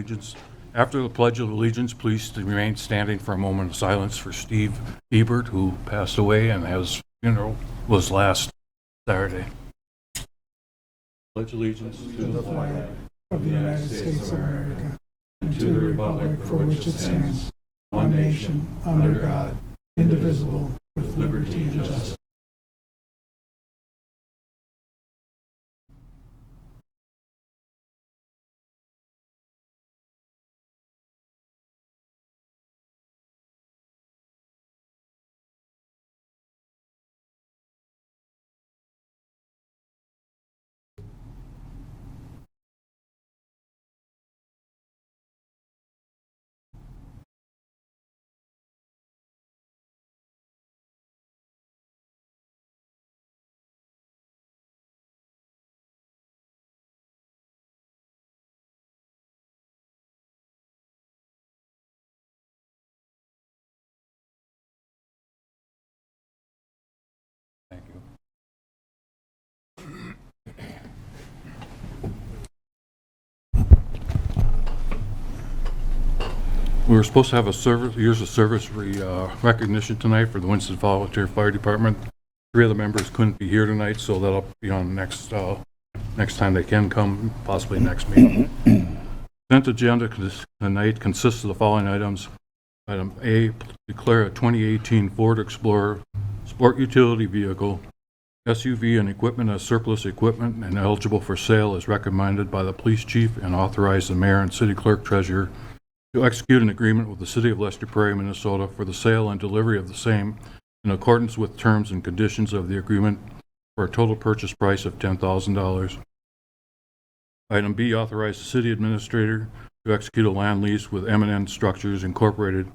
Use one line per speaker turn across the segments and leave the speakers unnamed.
Allegiance. After the Pledge of Allegiance, please remain standing for a moment of silence for Steve Ebert, who passed away and his funeral was last Saturday. Pledge allegiance to the flag
of the United States of America and to the republic for which it stands, one nation, under God, indivisible, with liberty and justice.
Thank you. We were supposed to have a years of service recognition tonight for the Winston Volunteer Fire Department. 3 of the members couldn't be here tonight, so that'll be on next time they can come, possibly next meeting. Consent agenda tonight consists of the following items. Item A, declare a 2018 Ford Explorer sport utility vehicle, SUV, and equipment as surplus equipment and eligible for sale as recommended by the police chief, and authorize the mayor and city clerk treasurer to execute an agreement with the city of Lester Prairie, Minnesota for the sale and delivery of the same in accordance with terms and conditions of the agreement for a total purchase price of $10,000. Item B, authorize the city administrator to execute a land lease with M&N Structures Incorporated to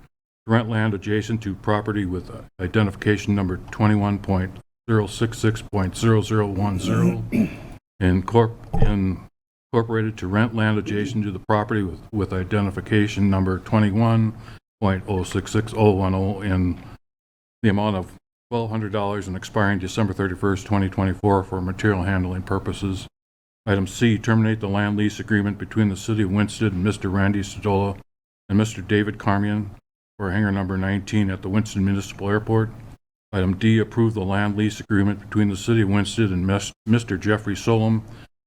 rent land adjacent to property with identification number 21.066.0010 incorporated to rent land adjacent to the property with identification number 21.066010 in the amount of $1,200 and expiring December 31st, 2024 for material handling purposes. Item C, terminate the land lease agreement between the City of Winston and Mr. Randy Stodola and Mr. David Carmian for hangar number 19 at the Winston Municipal Airport. Item D, approve the land lease agreement between the City of Winston and Mr. Jeffrey Solom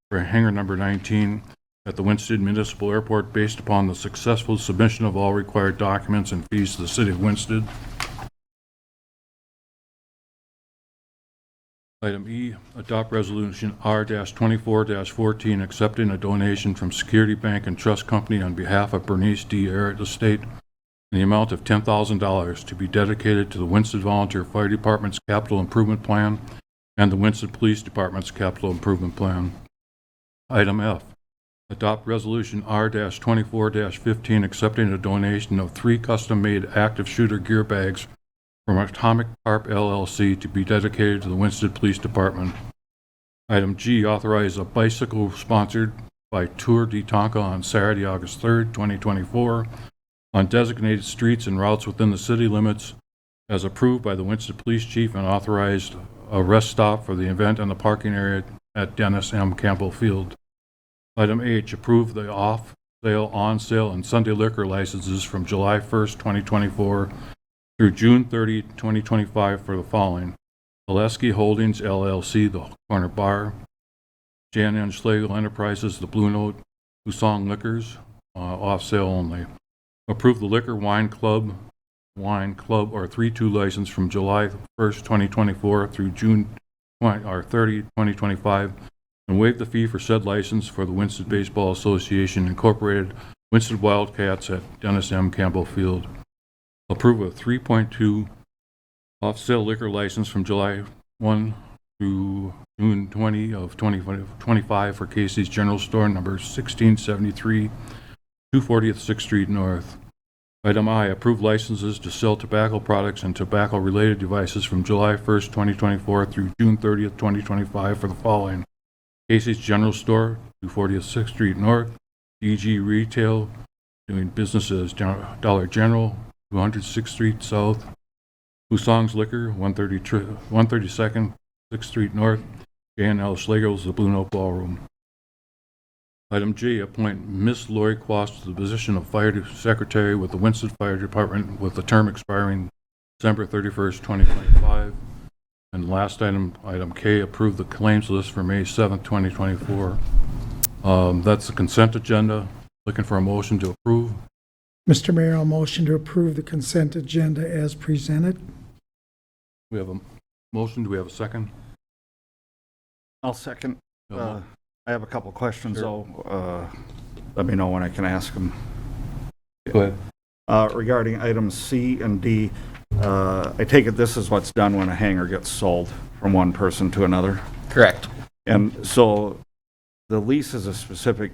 for hangar number 19 at the Winston Municipal Airport based upon the successful submission of all required documents and fees to the City of Winston. Item E, adopt resolution R-24-14 accepting a donation from Security Bank and Trust Company on behalf of Bernice D. Arrett Estate in the amount of $10,000 to be dedicated to the Winston Volunteer Fire Department's Capital Improvement Plan and the Winston Police Department's Capital Improvement Plan. Item F, adopt resolution R-24-15 accepting a donation of 3 custom-made active shooter gear bags from Atomic Harp LLC to be dedicated to the Winston Police Department. Item G, authorize a bicycle sponsored by Tour de Tonka on Saturday, August 3rd, 2024 on designated streets and routes within the city limits as approved by the Winston Police Chief, and authorized a rest stop for the event in the parking area at Dennis M. Campbell Field. Item H, approve the off-sale, on-sale, and Sunday liquor licenses from July 1st, 2024 through June 30, 2025 for the following: Oleski Holdings, LLC, the Corner Bar; Jan N. Schlegel Enterprises, the Blue Note; Husong Liquors, off-sale only. Approve the Liquor Wine Club or 3-2 license from July 1st, 2024 through June 30, 2025, and waive the fee for said license for the Winston Baseball Association Incorporated, Winston Wildcats at Dennis M. Campbell Field. Approve a 3.2 off-sale liquor license from July 1 through June 20 of 2025 for Casey's General Store, number 1673, 240th 6th Street North. Item I, approve licenses to sell tobacco products and tobacco-related devices from July 1st, 2024 through June 30th, 2025 for the following: Casey's General Store, 240th 6th Street North; DG Retail, doing business as Dollar General, 206th Street South; Husong's Liquor, 132nd 6th Street North; J&L Schlegel's, the Blue Note Ballroom. Item G, appoint Miss Lori Quast to the position of Fire Secretary with the Winston Fire Department with the term expiring December 31st, 2025. And last item, item K, approve the claims list for May 7th, 2024. That's the consent agenda. Looking for a motion to approve.
Mr. Mayor, I'll motion to approve the consent agenda as presented.
We have a motion. Do we have a second?
I'll second.
No.
I have a couple questions,
Sure.
though. Let me know when I can ask them.
Go ahead.
Regarding items C and D, I take it this is what's done when a hangar gets sold from one person to another?
Correct.
And so the lease is a specific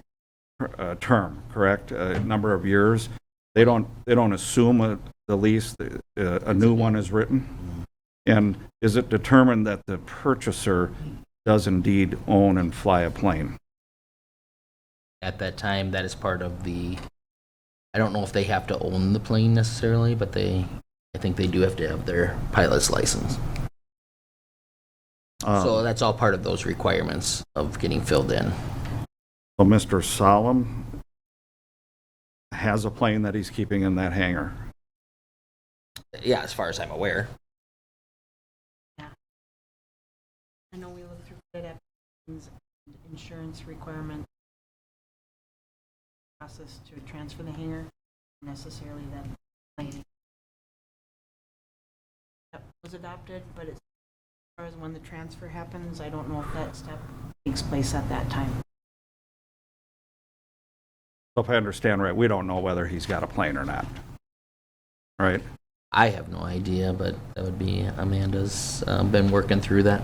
term, correct? A number of years. They don't assume the lease, a new one is written? And is it determined that the purchaser does indeed own and fly a plane?
At that time, that is part of the, I don't know if they have to own the plane necessarily, but I think they do have to have their pilot's license. So that's all part of those requirements of getting filled in.
So Mr. Solemn has a plane that he's keeping in that hangar.
Yeah, as far as I'm aware.
I know we looked through credit applications and insurance requirement process to transfer the hangar, necessarily that plane was adopted, but as far as when the transfer happens, I don't know if that step takes place at that time.
So if I understand right, we don't know whether he's got a plane or not. Right?
I have no idea, but that would be Amanda's been working through that.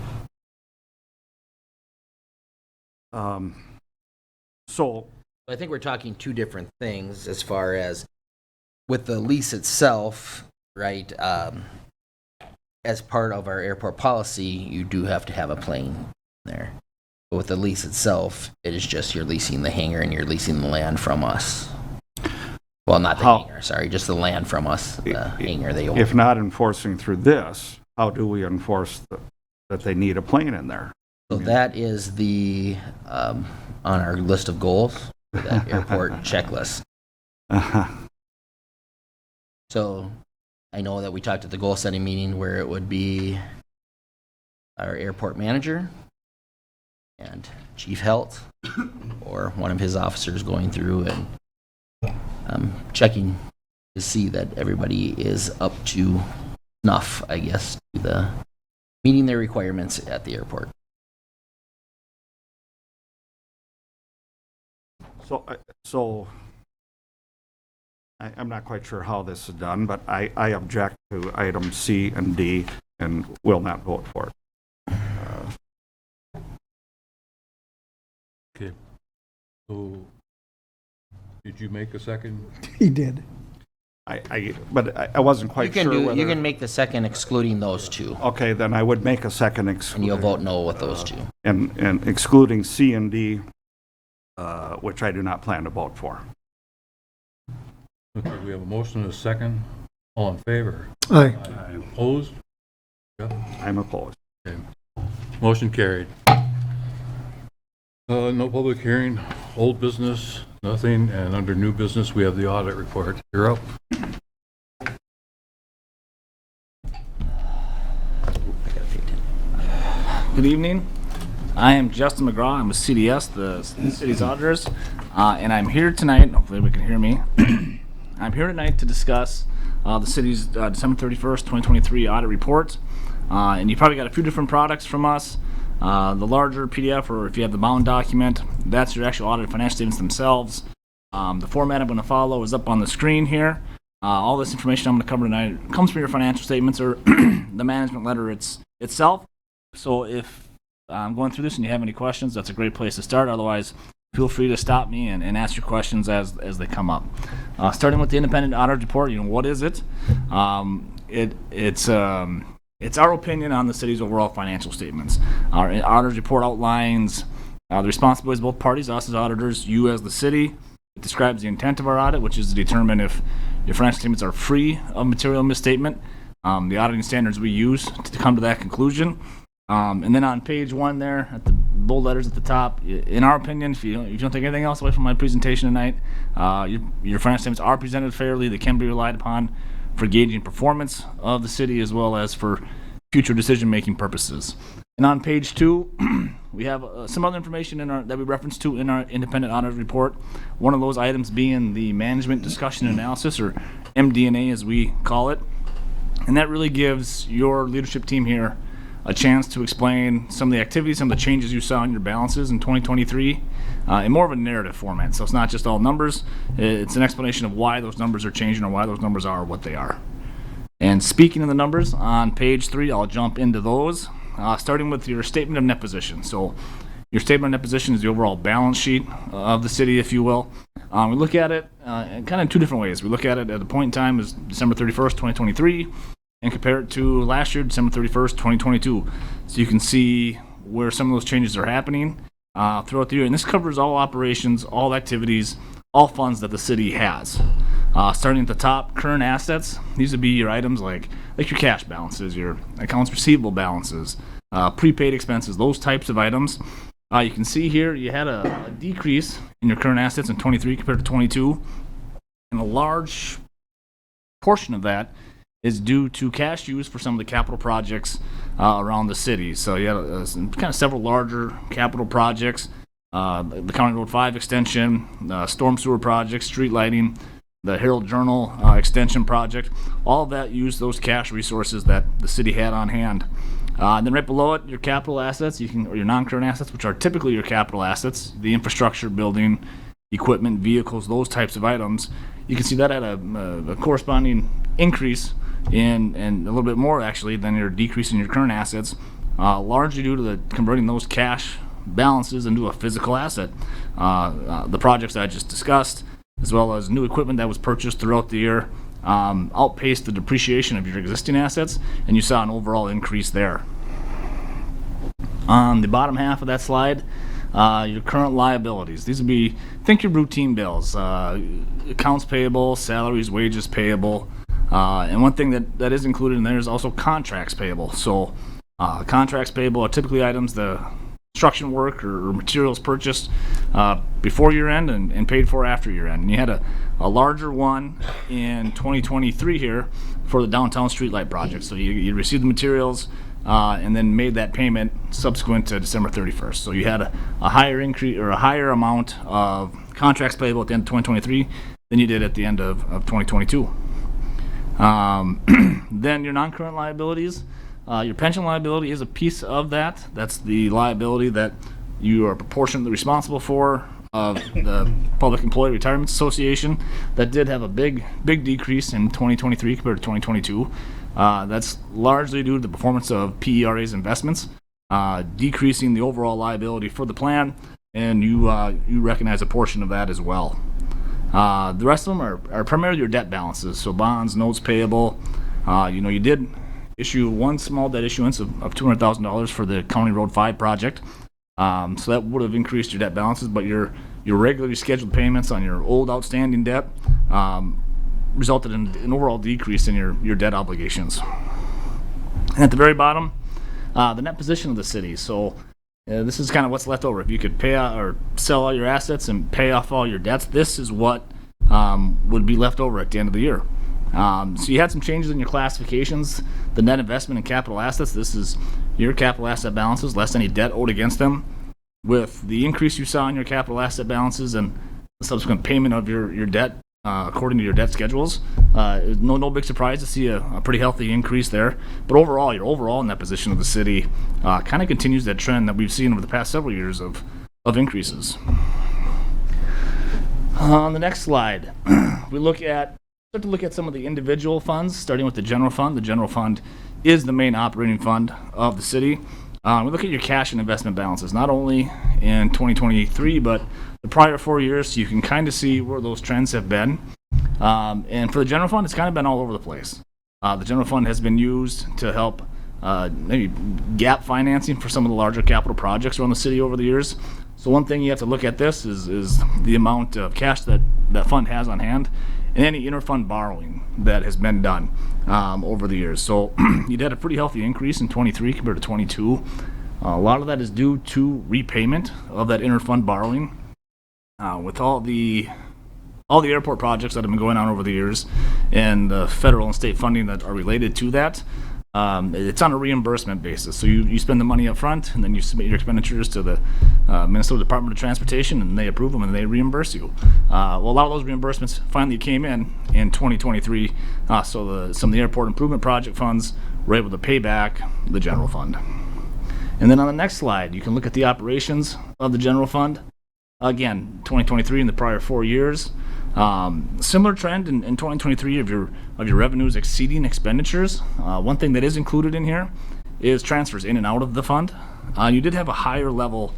So
I think we're talking two different things as far as with the lease itself, right? As part of our airport policy, you do have to have a plane there. But with the lease itself, it is just you're leasing the hangar and you're leasing the land from us. Well, not the hangar, sorry, just the land from us, the hangar they own.
if not enforcing through this, how do we enforce that they need a plane in there?
So that is the, on our list of goals, for that airport checklist. So I know that we talked at the goal setting meeting where it would be our airport manager and chief health or one of his officers going through and checking to see that everybody is up to snuff, I guess, to the meeting their requirements at the airport.
I'm not quite sure how this is done, but I object to item C and D and will not vote for it.
Okay. So, did you make a second?
He did.
But I wasn't quite sure whether...
You can make the second excluding those two,
Okay, then I would make a second
and you'll vote no with those two.
and excluding C and D, which I do not plan to vote for.
Okay, we have a motion and a second. All in favor?
Aye.
Opposed?
I'm opposed.
Okay. Motion carried. No public hearing, old business, nothing, and under new business, we have the audit report. You're up.
Good evening. I am Justin McGraw. I'm with CDS, the city's auditors, and I'm here tonight. Hopefully, we can hear me. I'm here tonight to discuss the city's December 31st, 2023 audit report. And you probably got a few different products from us. The larger PDF, or if you have the bound document, that's your actual audited financial statements themselves. The format I'm going to follow is up on the screen here. All this information I'm going to cover tonight comes from your financial statements or the management letter itself. So if I'm going through this and you have any questions, that's a great place to start. Otherwise, feel free to stop me and ask your questions as they come up. Starting with the independent audit report, what is it? It's our opinion on the city's overall financial statements. Our audit report outlines the responsibilities of both parties, us as auditors, you as the city. It describes the intent of our audit, which is to determine if your financial statements are free of material misstatement, the auditing standards we use to come to that conclusion. And then on page 1 there, at the bold letters at the top, in our opinion, if you don't take anything else away from my presentation tonight, your financial statements are presented fairly. They can be relied upon for gauging performance of the city as well as for future decision-making purposes. And on page 2, we have some other information that we reference to in our independent audit report. One of those items being the management discussion and analysis, or MD&A as we call it. And that really gives your leadership team here a chance to explain some of the activities, some of the changes you saw in your balances in 2023 in more of a narrative format. So it's not just all numbers, it's an explanation of why those numbers are changing or why those numbers are what they are. And speaking of the numbers, on page 3, I'll jump into those, starting with your statement of net position. So your statement of net position is the overall balance sheet of the city, if you will. We look at it kind of in 2 different ways. We look at it at a point in time as December 31st, 2023, and compare it to last year, December 31st, 2022. So you can see where some of those changes are happening throughout the year. And this covers all operations, all activities, all funds that the city has. Starting at the top, current assets. These would be your items like your cash balances, your accounts receivable balances, prepaid expenses, those types of items. You can see here you had a decrease in your current assets in 23 compared to 22. And a large portion of that is due to cash used for some of the capital projects around the city. So you had kind of several larger capital projects, the County Road 5 extension, storm sewer projects, street lighting, the Herald Journal extension project. All of that used those cash resources that the city had on hand. And then right below it, your capital assets, or your non-current assets, which are typically your capital assets, the infrastructure, building, equipment, vehicles, those types of items. You can see that at a corresponding increase and a little bit more actually than your decrease in your current assets, largely due to converting those cash balances into a physical asset. The projects that I just discussed, as well as new equipment that was purchased throughout the year, outpaced the depreciation of your existing assets, and you saw an overall increase there. On the bottom half of that slide, your current liabilities. These would be, think your routine bills, accounts payable, salaries, wages payable, and one thing that is included in there is also contracts payable. So contracts payable are typically items, the construction work or materials purchased before year end and paid for after year end. And you had a larger one in 2023 here for the downtown streetlight project. So you received the materials and then made that payment subsequent to December 31st. So you had a higher increase or a higher amount of contracts payable at the end of 2023 than you did at the end of 2022. Then your non-current liabilities. Your pension liability is a piece of that. That's the liability that you are proportionately responsible for of the Public Employee Retirement Association. That did have a big decrease in 2023 compared to 2022. That's largely due to the performance of PERA's investments, decreasing the overall liability for the plan, and you recognize a portion of that as well. The rest of them are primarily your debt balances, so bonds, notes payable. You did issue one small debt issuance of $200,000 for the County Road 5 project. So that would have increased your debt balances, but your regularly scheduled payments on your old outstanding debt resulted in an overall decrease in your debt obligations. And at the very bottom, the net position of the city. So this is kind of what's left over. If you could pay out or sell all your assets and pay off all your debts, this is what would be left over at the end of the year. So you had some changes in your classifications. The net investment in capital assets, this is your capital asset balances less any debt owed against them. With the increase you saw in your capital asset balances and the subsequent payment of your debt according to your debt schedules, no big surprise to see a pretty healthy increase there. But overall, your overall net position of the city kind of continues that trend that we've seen over the past several years of increases. On the next slide, we start to look at some of the individual funds, starting with the general fund. The general fund is the main operating fund of the city. We look at your cash and investment balances, not only in 2023, but the prior 4 years, so you can kind of see where those trends have been. And for the general fund, it's kind of been all over the place. The general fund has been used to help maybe gap financing for some of the larger capital projects around the city over the years. So one thing you have to look at this is the amount of cash that fund has on hand and any interfund borrowing that has been done over the years. So you'd had a pretty healthy increase in 23 compared to 22. A lot of that is due to repayment of that interfund borrowing. With all the airport projects that have been going on over the years and the federal and state funding that are related to that, it's on a reimbursement basis. So you spend the money up front, and then you submit your expenditures to the Minnesota Department of Transportation, and they approve them, and they reimburse you. Well, a lot of those reimbursements finally came in 2023, so some of the airport improvement project funds were able to pay back the general fund. And then on the next slide, you can look at the operations of the general fund. Again, 2023 and the prior 4 years. Similar trend in 2023 of your revenues exceeding expenditures. One thing that is included in here is transfers in and out of the fund. You did have a higher level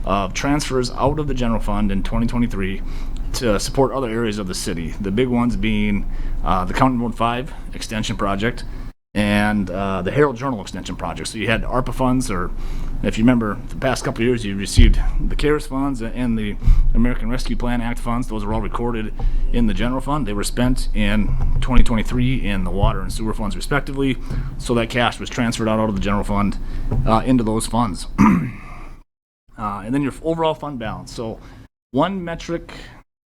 of transfers out of the general fund in 2023 to support other areas of the city. The big ones being the County Road 5 extension project and the Herald Journal extension project. So you had ARPA funds, or if you remember the past couple of years, you received the CARES funds and the American Rescue Plan Act funds. Those are all recorded in the general fund. They were spent in 2023 in the water and sewer funds respectively. So that cash was transferred out of the general fund into those funds. And then your overall fund balance. So one metric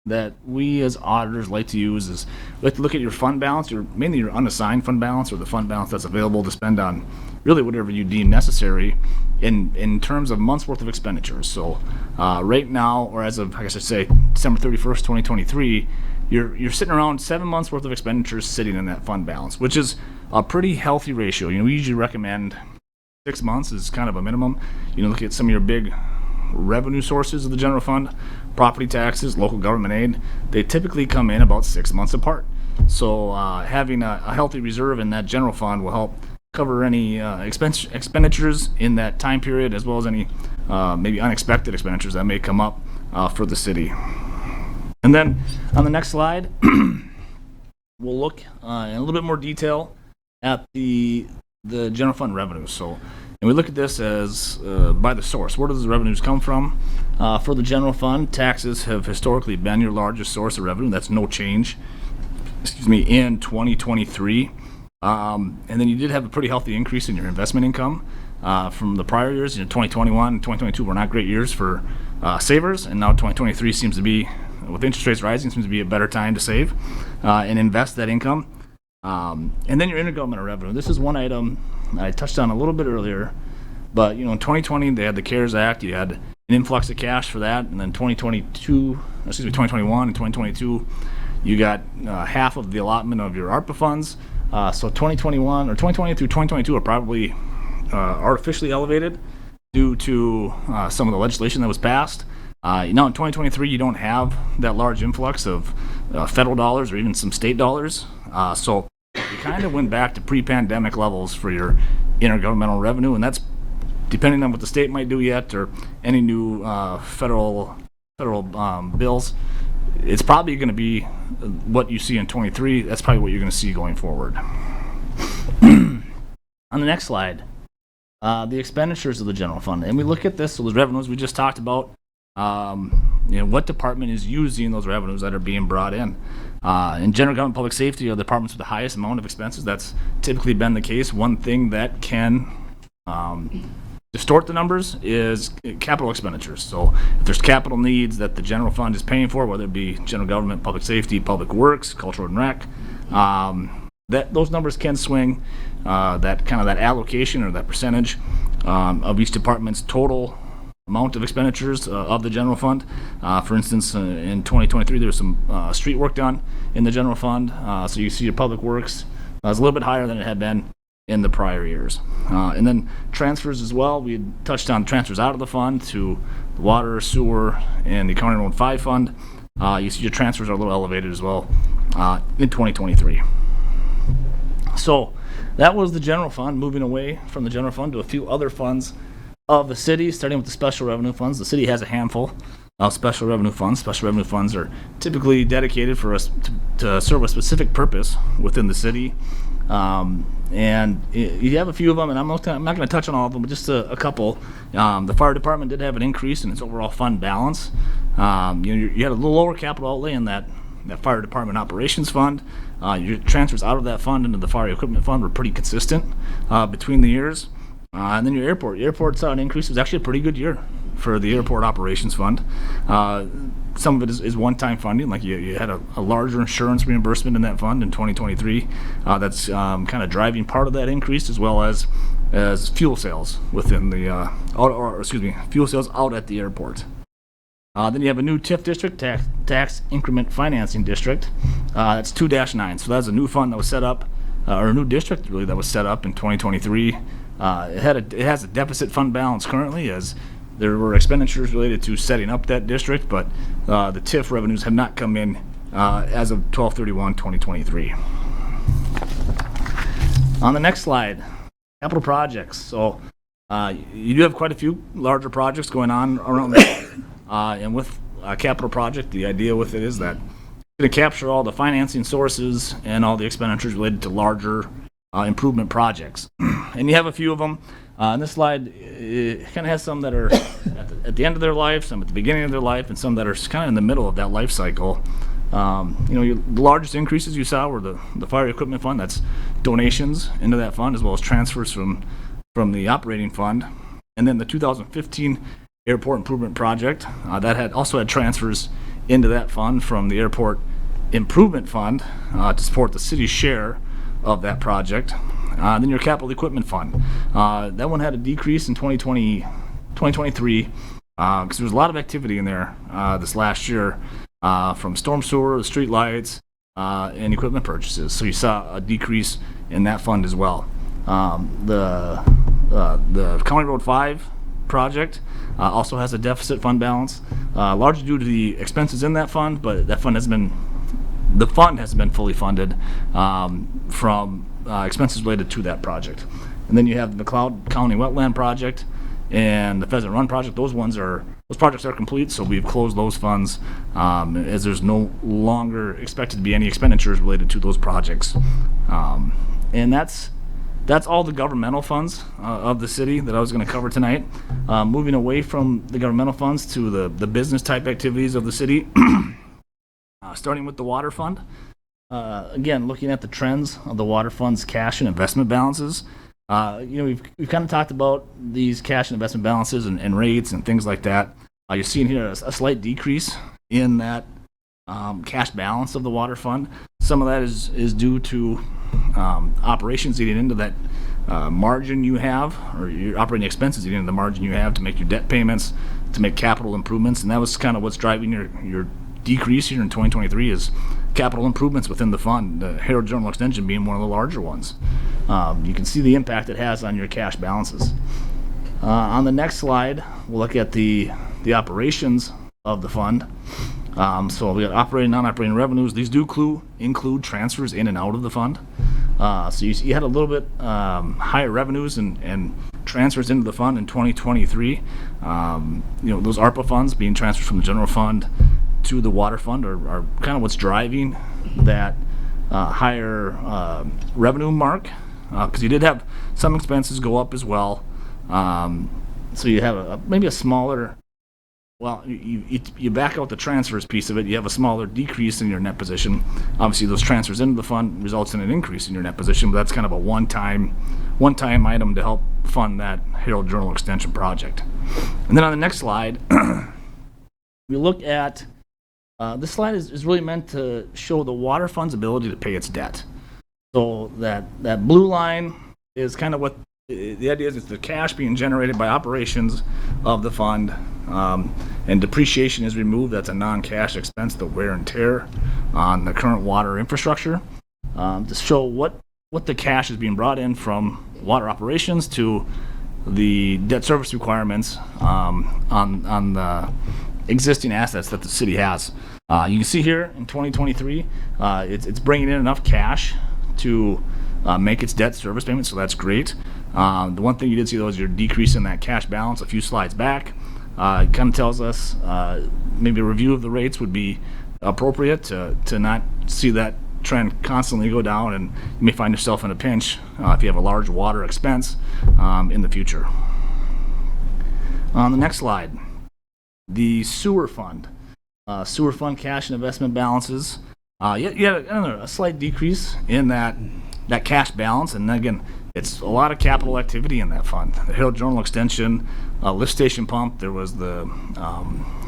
that we as auditors like to use is we like to look at your fund balance, mainly your unassigned fund balance, or the fund balance that's available to spend on really whatever you deem necessary in terms of months worth of expenditures. So right now, or as of, I guess I say, December 31st, 2023, you're sitting around 7 months worth of expenditures sitting in that fund balance, which is a pretty healthy ratio. We usually recommend 6 months is kind of a minimum. Look at some of your big revenue sources of the general fund, property taxes, local government aid, they typically come in about 6 months apart. So having a healthy reserve in that general fund will help cover any expenditures in that time period, as well as any maybe unexpected expenditures that may come up for the city. And then on the next slide, we'll look in a little bit more detail at the general fund revenues. And we look at this as by the source. Where does the revenues come from? For the general fund, taxes have historically been your largest source of revenue. That's no change, in 2023. And then you did have a pretty healthy increase in your investment income from the prior years. 2021 and 2022 were not great years for savers, and now 2023 seems to be, with interest rates rising, seems to be a better time to save and invest that income. And then your intergovernmental revenue. This is one item I touched on a little bit earlier, but in 2020 they had the CARES Act. You had an influx of cash for that, and then 2021 and 2022, you got half of the allotment of your ARPA funds. So 2021 or 2020 through 2022 are probably artificially elevated due to some of the legislation that was passed. In 2023, you don't have that large influx of federal dollars or even some state dollars. So you kind of went back to pre-pandemic levels for your intergovernmental revenue, and that's depending on what the state might do yet or any new federal bills. It's probably going to be what you see in 23. That's probably what you're going to see going forward. On the next slide, the expenditures of the general fund. And we look at this, so the revenues we just talked about, what department is using those revenues that are being brought in. In general government public safety are the departments with the highest amount of expenses. That's typically been the case. One thing that can distort the numbers is capital expenditures. So if there's capital needs that the general fund is paying for, whether it be general government, public safety, public works, cultural and rec, those numbers can swing. That allocation or that percentage of each department's total amount of expenditures of the general fund. For instance, in 2023, there was some street work done in the general fund. So you see your public works is a little bit higher than it had been in the prior years. And then transfers as well. We had touched on transfers out of the fund to the water, sewer, and the County Road 5 fund. You see your transfers are a little elevated as well in 2023. So that was the general fund, moving away from the general fund to a few other funds of the city, starting with the special revenue funds. The city has a handful of special revenue funds. Special revenue funds are typically dedicated for us to serve a specific purpose within the city. And you have a few of them, and I'm not going to touch on all of them, but just a couple. The fire department did have an increase in its overall fund balance. You had a little lower capital outlay in that fire department operations fund. Your transfers out of that fund into the fire equipment fund were pretty consistent between the years. And then your airport saw an increase. It was actually a pretty good year for the airport operations fund. Some of it is one-time funding, like you had a larger insurance reimbursement in that fund in 2023. That's kind of driving part of that increase, as well as fuel sales within the fuel sales out at the airport. Then you have a new TIF district, tax increment financing district. That's 2-9. So that's a new fund that was set up, or a new district really that was set up in 2023. It has a deficit fund balance currently, as there were expenditures related to setting up that district, but the TIF revenues have not come in as of 12/31/2023. On the next slide, capital projects. So you do have quite a few larger projects going on around there. And with a capital project, the idea with it is that it's going to capture all the financing sources and all the expenditures related to larger improvement projects. And you have a few of them. On this slide, it kind of has some that are at the end of their life, some at the beginning of their life, and some that are kind of in the middle of that life cycle. The largest increases you saw were the fire equipment fund. That's donations into that fund, as well as transfers from the operating fund. And then the 2015 airport improvement project, that also had transfers into that fund from the airport improvement fund to support the city's share of that project. Then your capital equipment fund. That one had a decrease in 2023 because there was a lot of activity in there this last year from storm sewer, the street lights, and equipment purchases. So you saw a decrease in that fund as well. The County Road 5 project also has a deficit fund balance, largely due to the expenses in that fund, but the fund has been fully funded from expenses related to that project. And then you have the McLeod County Wetland project and the Pheasant Run project. Those projects are complete, so we've closed those funds as there's no longer expected to be any expenditures related to those projects. And that's all the governmental funds of the city that I was going to cover tonight. Moving away from the governmental funds to the business type activities of the city. Starting with the water fund. Again, looking at the trends of the water fund's cash and investment balances. We've kind of talked about these cash and investment balances and rates and things like that. You're seeing here a slight decrease in that cash balance of the water fund. Some of that is due to operations eating into that margin you have, or your operating expenses eating into the margin you have to make your debt payments, to make capital improvements, and that was kind of what's driving your decrease here in 2023 is capital improvements within the fund, the Herald Journal Extension being one of the larger ones. You can see the impact it has on your cash balances. On the next slide, we'll look at the operations of the fund. So we got operating, non-operating revenues. These do include transfers in and out of the fund. So you had a little bit higher revenues and transfers into the fund in 2023. Those ARPA funds being transferred from the general fund to the water fund are kind of what's driving that higher revenue mark, because you did have some expenses go up as well. So you have maybe a smaller, well, you back out the transfers piece of it, you have a smaller decrease in your net position. Obviously, those transfers into the fund results in an increase in your net position, but that's kind of a one-time item to help fund that Herald Journal Extension project. And then on the next slide, we look at this slide is really meant to show the water fund's ability to pay its debt. So that blue line is kind of what the idea is. It's the cash being generated by operations of the fund, and depreciation is removed. That's a non-cash expense, the wear and tear on the current water infrastructure, to show what the cash is being brought in from water operations to the debt service requirements on the existing assets that the city has. You can see here in 2023, it's bringing in enough cash to make its debt service payments, so that's great. The one thing you did see, though, is your decrease in that cash balance a few slides back. It kind of tells us maybe a review of the rates would be appropriate to not see that trend constantly go down, and you may find yourself in a pinch if you have a large water expense in the future. On the next slide, the sewer fund. Sewer fund cash and investment balances. You had a slight decrease in that cash balance, and again, it's a lot of capital activity in that fund. The Herald Journal extension, lift station pump. There was the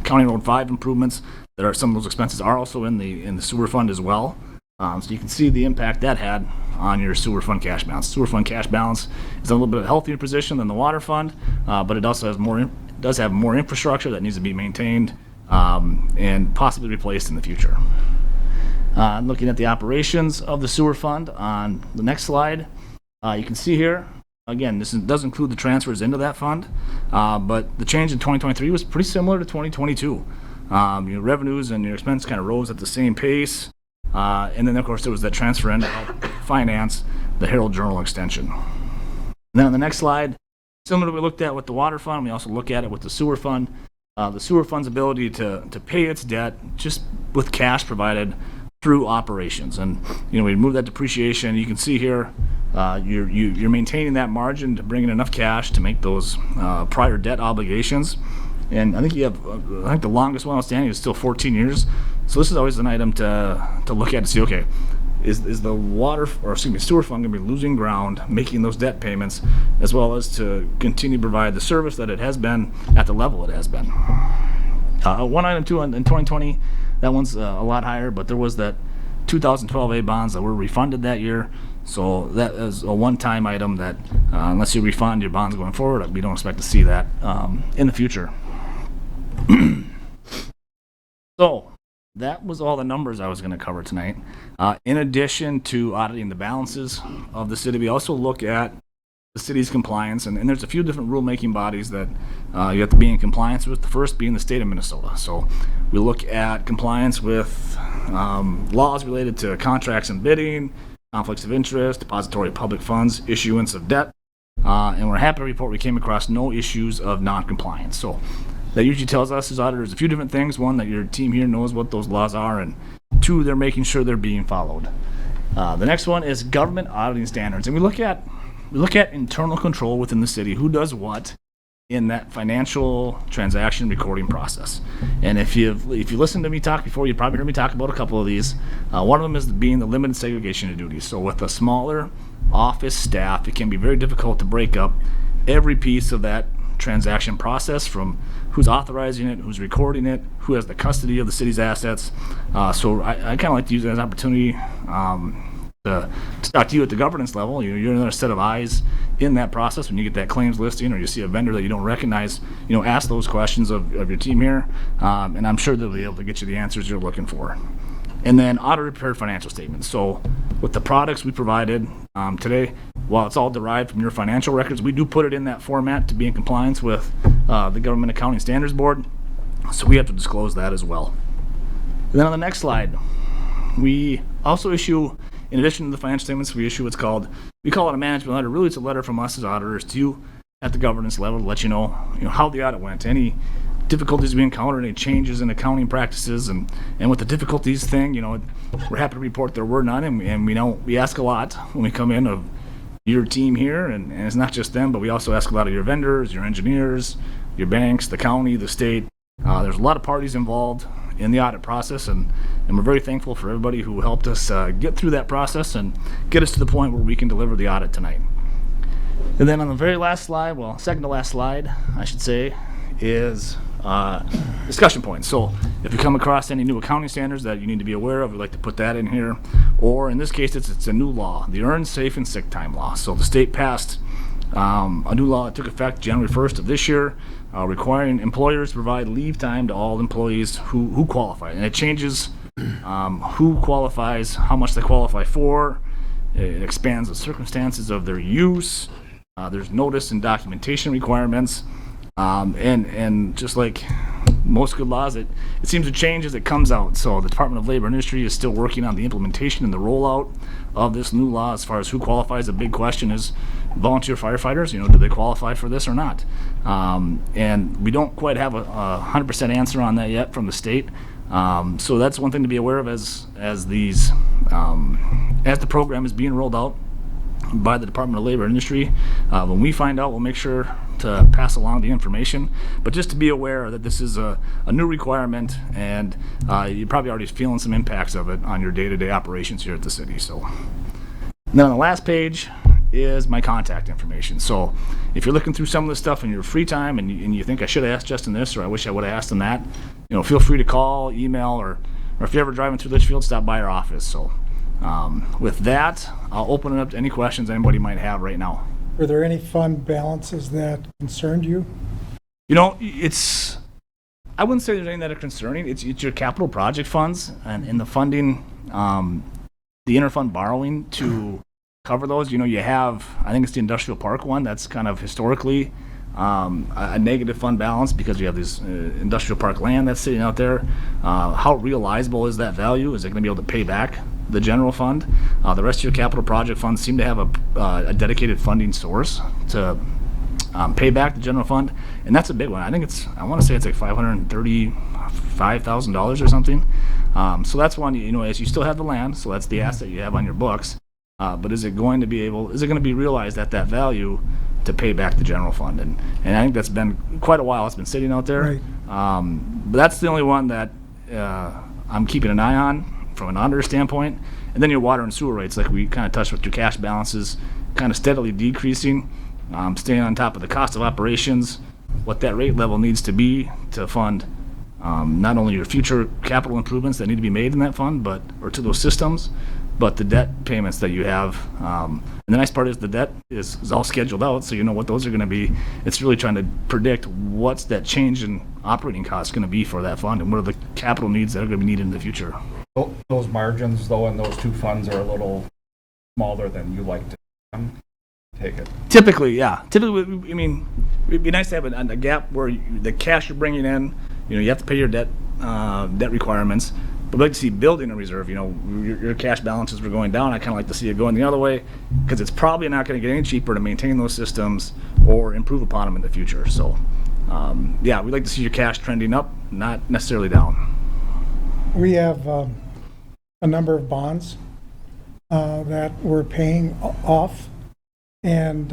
County Road 5 improvements. That are some of those expenses are also in the sewer fund as well. So you can see the impact that had on your sewer fund cash balance. Sewer fund cash balance is a little bit of a healthier position than the water fund, but it also does have more infrastructure that needs to be maintained and possibly replaced in the future. Looking at the operations of the sewer fund on the next slide, you can see here, again, this does include the transfers into that fund, but the change in 2023 was pretty similar to 2022. Your revenues and your expense kind of rose at the same pace, and then of course there was that transfer in to help finance the Herald Journal extension. And then on the next slide, similar to what we looked at with the water fund, we also look at it with the sewer fund. The sewer fund's ability to pay its debt just with cash provided through operations, and we remove that depreciation. You can see here you're maintaining that margin to bring in enough cash to make those prior debt obligations. And I think the longest one outstanding is still 14 years. So this is always an item to look at and see, okay, is the sewer fund going to be losing ground, making those debt payments, as well as to continue to provide the service that it has been at the level it has been. One item too in 2020, that one's a lot higher, but there was that 2012 A bonds that were refunded that year. So that is a one-time item that unless you refund your bonds going forward, we don't expect to see that in the future. So that was all the numbers I was going to cover tonight. In addition to auditing the balances of the city, we also look at the city's compliance, and there's a few different rulemaking bodies that you have to be in compliance with, the first being the state of Minnesota. So we look at compliance with laws related to contracts and bidding, conflicts of interest, depository of public funds, issuance of debt, and we're happy to report we came across no issues of non-compliance. So that usually tells us as auditors a few different things. One, that your team here knows what those laws are, and two, they're making sure they're being followed. The next one is government auditing standards, and we look at internal control within the city, who does what in that financial transaction recording process. And if you listen to me talk before, you probably heard me talk about a couple of these. One of them is being the limited segregation of duties. So with a smaller office staff, it can be very difficult to break up every piece of that transaction process, from who's authorizing it, who's recording it, who has the custody of the city's assets. So I kind of like to use it as an opportunity to talk to you at the governance level. You're another set of eyes in that process. When you get that claims listing or you see a vendor that you don't recognize, ask those questions of your team here, and I'm sure they'll be able to get you the answers you're looking for. And then audit prepared financial statements. So with the products we provided today, while it's all derived from your financial records, we do put it in that format to be in compliance with the Government Accounting Standards Board. So we have to disclose that as well. And then on the next slide, we also issue, in addition to the financial statements, we call it a management letter. Really, it's a letter from us as auditors to you at the governance level to let you know how the audit went, any difficulties we encountered, any changes in accounting practices, and with the difficulties thing, we're happy to report there were none, and we ask a lot when we come in of your team here, and it's not just them, but we also ask a lot of your vendors, your engineers, your banks, the county, the state. There's a lot of parties involved in the audit process, and we're very thankful for everybody who helped us get through that process and get us to the point where we can deliver the audit tonight. And then on the very last slide, second to last slide, I should say, is discussion points. So if you come across any new accounting standards that you need to be aware of, we'd like to put that in here. Or in this case, it's a new law, the Earned Safe and Sick Time Law. So the state passed a new law that took effect January 1st of this year, requiring employers to provide leave time to all employees who qualify. And it changes who qualifies, how much they qualify for. It expands the circumstances of their use. There's notice and documentation requirements. And just like most good laws, it seems to change as it comes out. So the Department of Labor and Industry is still working on the implementation and the rollout of this new law. As far as who qualifies, a big question is volunteer firefighters. Do they qualify for this or not? And we don't quite have a 100% answer on that yet from the state. So that's one thing to be aware of as these as the program is being rolled out by the Department of Labor and Industry, when we find out, we'll make sure to pass along the information. But just to be aware that this is a new requirement, and you're probably already feeling some impacts of it on your day-to-day operations here at the city. So, and then on the last page is my contact information. So if you're looking through some of this stuff in your free time and you think I should have asked Justin this, or I wish I would have asked him that, feel free to call, email, or if you're ever driving through Litchfield, stop by our office. So with that, I'll open it up to any questions anybody might have right now.
Were there any fund balances that concerned you?
I wouldn't say there's anything that are concerning. It's your capital project funds and the funding, the interfund borrowing to cover those. You have, I think it's the industrial park one that's kind of historically a negative fund balance because you have this industrial park land that's sitting out there. How realizable is that value? Is it going to be able to pay back the general fund? The rest of your capital project funds seem to have a dedicated funding source to pay back the general fund, and that's a big one. I want to say it's like $535,000 or something. So that's one. As you still have the land, so that's the asset you have on your books. But is it going to be realized at that value to pay back the general fund? And I think that's been quite a while. It's been sitting out there.
Right.
But that's the only one that I'm keeping an eye on from an auditor standpoint. And then your water and sewer rates, like we kind of touched with your cash balances, kind of steadily decreasing, staying on top of the cost of operations, what that rate level needs to be to fund not only your future capital improvements that need to be made in that fund, or to those systems, but the debt payments that you have. And the nice part is the debt is all scheduled out, so you know what those are going to be. It's really trying to predict what's that change in operating costs going to be for that fund, and what are the capital needs that are going to be needed in the future.
Those margins, though, in those two funds are a little smaller than you like to take it.
Typically, yeah. Typically, it'd be nice to have a gap where the cash you're bringing in, you have to pay your debt requirements. But I'd like to see building a reserve. Your cash balances were going down. I kind of like to see it going the other way, because it's probably not going to get any cheaper to maintain those systems or improve upon them in the future. So, we'd like to see your cash trending up, not necessarily down.
We have a number of bonds that we're paying off, and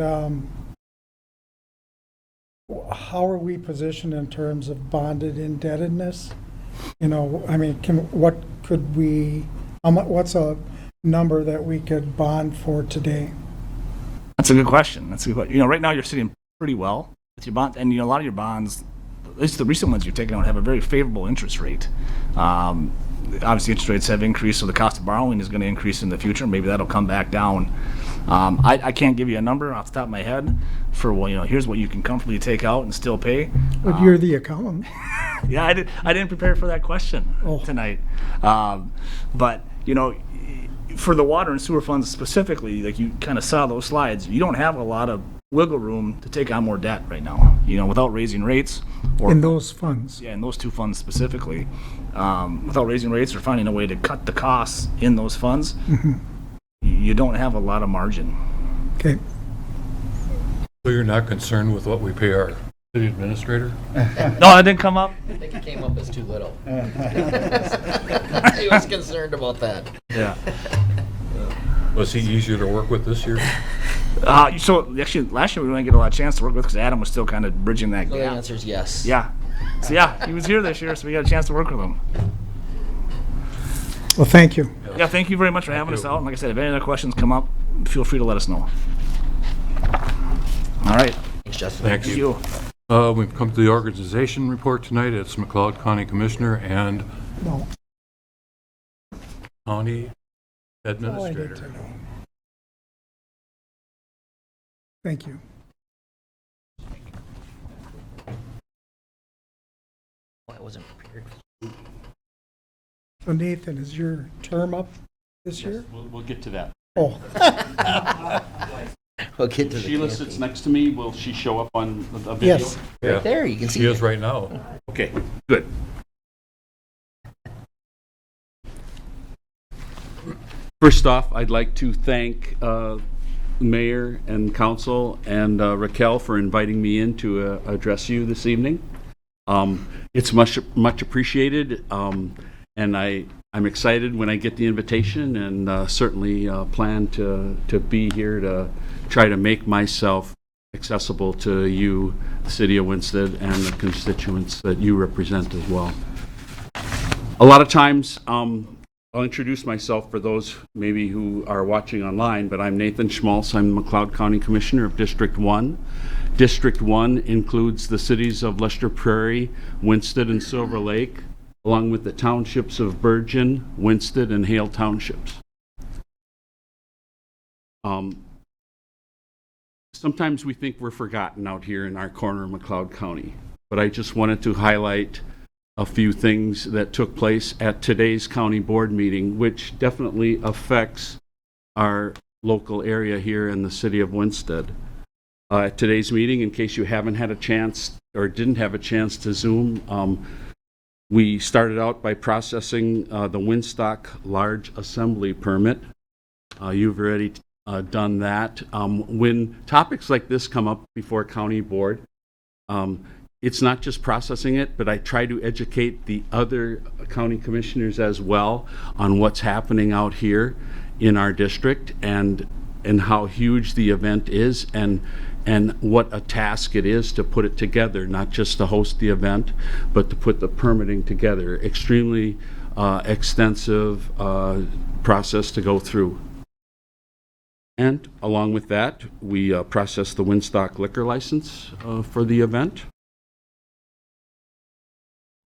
how are we positioned in terms of bonded indebtedness? What's a number that we could bond for today?
That's a good question. Right now you're sitting pretty well with your bond, and a lot of your bonds, at least the recent ones you're taking out, have a very favorable interest rate. Obviously, interest rates have increased, so the cost of borrowing is going to increase in the future. Maybe that'll come back down. I can't give you a number off the top of my head for, here's what you can comfortably take out and still pay.
But you're the accountant.
Yeah, I didn't prepare for that question tonight. But, for the water and sewer funds specifically, like you kind of saw those slides, you don't have a lot of wiggle room to take on more debt right now, without raising rates.
In those funds.
Yeah, in those two funds specifically. Without raising rates or finding a way to cut the costs in those funds, you don't have a lot of margin.
Okay.
So you're not concerned with what we pay our city administrator?
No, that didn't come up.
I think it came up as too little. He was concerned about that.
Yeah.
Was he easier to work with this year?
So actually, last year we didn't get a lot of chance to work with because Adam was still kind of bridging that
So the
gap.
answer is yes.
Yeah. So yeah, he was here this year, so we got a chance to work with him.
Well, thank you.
Yeah, thank you very much for having us out. And like I said, if any other questions come up, feel free to let us know. All right.
Thanks, Justin.
Thank
Thank
you.
you.
We've come to the organization report tonight. It's McLeod County Commissioner and
No.
County
All I need
Administrator.
to know. Thank you.
I wasn't prepared.
So Nathan, is your term up this year?
We'll get to that.
Oh,
We'll get to the
Sheila
campaign.
sits next to me. Will she show up on the video?
yes.
Yeah,
There, you can see
she is
it.
right now.
Okay, good. First off, I'd like to thank Mayor and Council and Raquel for inviting me in to address you this evening. It's much appreciated, and I I'm excited when I get the invitation, and certainly plan to be here to try to make myself accessible to you, the city of Winsted, and the constituents that you represent as well. A lot of times, I'll introduce myself for those maybe who are watching online, but I'm Nathan Schmaltz. I'm the McLeod County Commissioner of District 1. District 1 includes the cities of Lester Prairie, Winsted, and Silver Lake, along with the townships of Bergen, Winsted, and Hale Townships. Sometimes we think we're forgotten out here in our corner of McLeod County, but I just wanted to highlight a few things that took place at today's county board meeting, which definitely affects our local area here in the city of Winsted. At today's meeting, in case you haven't had a chance or didn't have a chance to Zoom, we started out by processing the Winstock Large Assembly Permit. You've already done that. When topics like this come up before county board, it's not just processing it, but I try to educate the other county commissioners as well on what's happening out here in our district and how huge the event is and what a task it is to put it together, not just to host the event, but to put the permitting together. Extremely extensive process to go through. And along with that, we processed the Winstock liquor license for the event.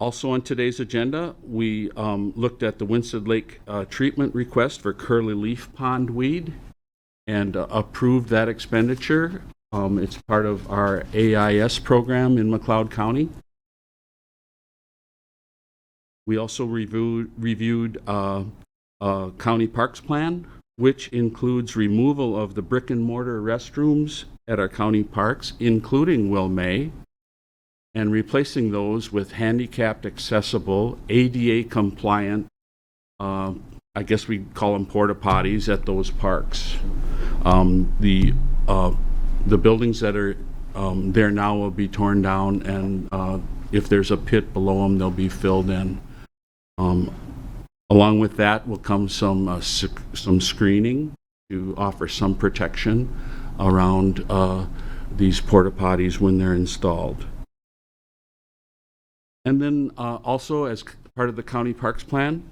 Also on today's agenda, we looked at the Winsted Lake treatment request for curly leaf pond weed and approved that expenditure. It's part of our AIS program in McLeod County. We also reviewed county parks plan, which includes removal of the brick and mortar restrooms at our county parks, including Wilmay, and replacing those with handicapped accessible, ADA compliant, I guess we call them porta potties at those parks. The buildings that are there now will be torn down, and if there's a pit below them, they'll be filled in. Along with that will come some screening to offer some protection around these porta potties when they're installed. And then also, as part of the county parks plan,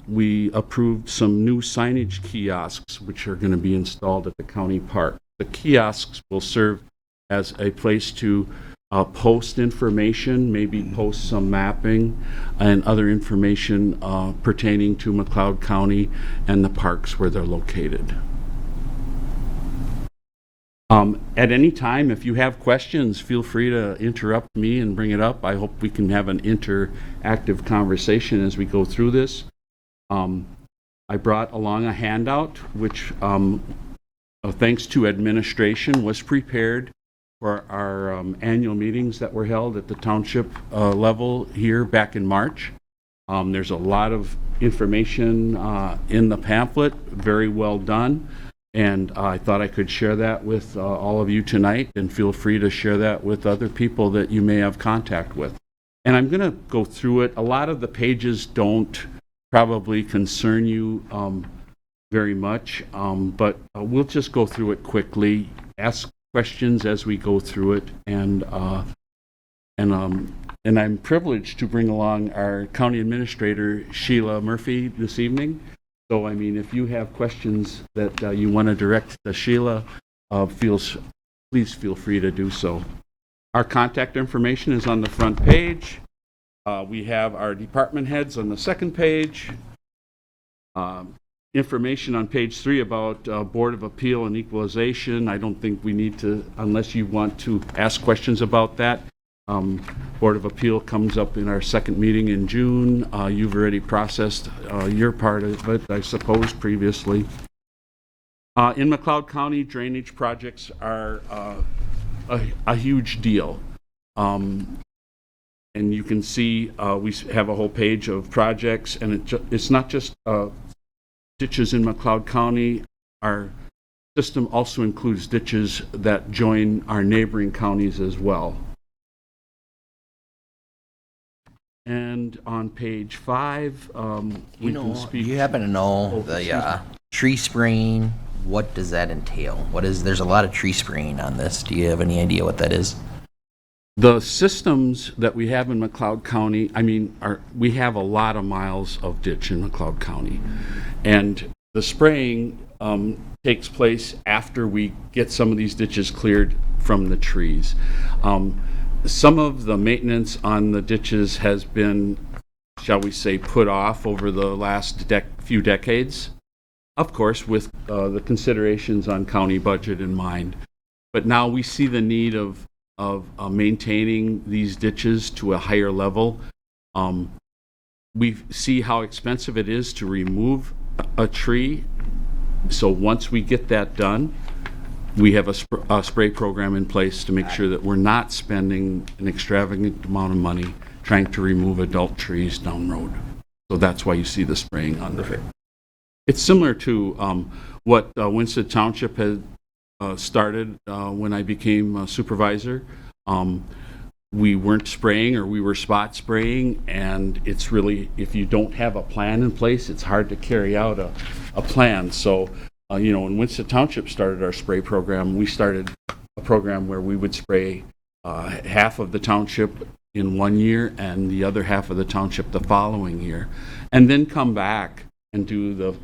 we approved some new signage kiosks which are going to be installed at the county park. The kiosks will serve as a place to post information, maybe post some mapping and other information pertaining to McLeod County and the parks where they're located. At any time, if you have questions, feel free to interrupt me and bring it up. I hope we can have an interactive conversation as we go through this. I brought along a handout, which, thanks to administration, was prepared for our annual meetings that were held at the township level here back in March. There's a lot of information in the pamphlet, very well done. And I thought I could share that with all of you tonight, and feel free to share that with other people that you may have contact with. And I'm going to go through it. A lot of the pages don't probably concern you very much, but we'll just go through it quickly, ask questions as we go through it, and I'm privileged to bring along our county administrator, Sheila Murphy, this evening. So, I mean, if you have questions that you want to direct to Sheila, please feel free to do so. Our contact information is on the front page. We have our department heads on the second page. Information on page 3 about Board of Appeal and Equalization. I don't think we need to, unless you want to ask questions about that. Board of Appeal comes up in our second meeting in June. You've already processed your part of it, I suppose, previously. In McLeod County, drainage projects are a huge deal. And you can see we have a whole page of projects, and it's not just ditches in McLeod County. Our system also includes ditches that join our neighboring counties as well. And on page 5,
You
we
know,
can
do
speak.
you happen to know the tree spraying? What does that entail? There's a lot of tree spraying on this. Do you have any idea what that is?
The systems that we have in McLeod County, we have a lot of miles of ditch in McLeod County. And the spraying takes place after we get some of these ditches cleared from the trees. Some of the maintenance on the ditches has been, shall we say, put off over the last few decades, of course, with the considerations on county budget in mind. But now we see the need of maintaining these ditches to a higher level. We see how expensive it is to remove a tree. So once we get that done, we have a spray program in place to make sure that we're not spending an extravagant amount of money trying to remove adult trees down road. So that's why you see the spraying on there. It's similar to what Winston Township had started when I became supervisor. We weren't spraying, or we were spot spraying, and it's really, if you don't have a plan in place, it's hard to carry out a plan. So, when Winston Township started our spray program, we started a program where we would spray half of the township in one year and the other half of the township the following year, and then come back and do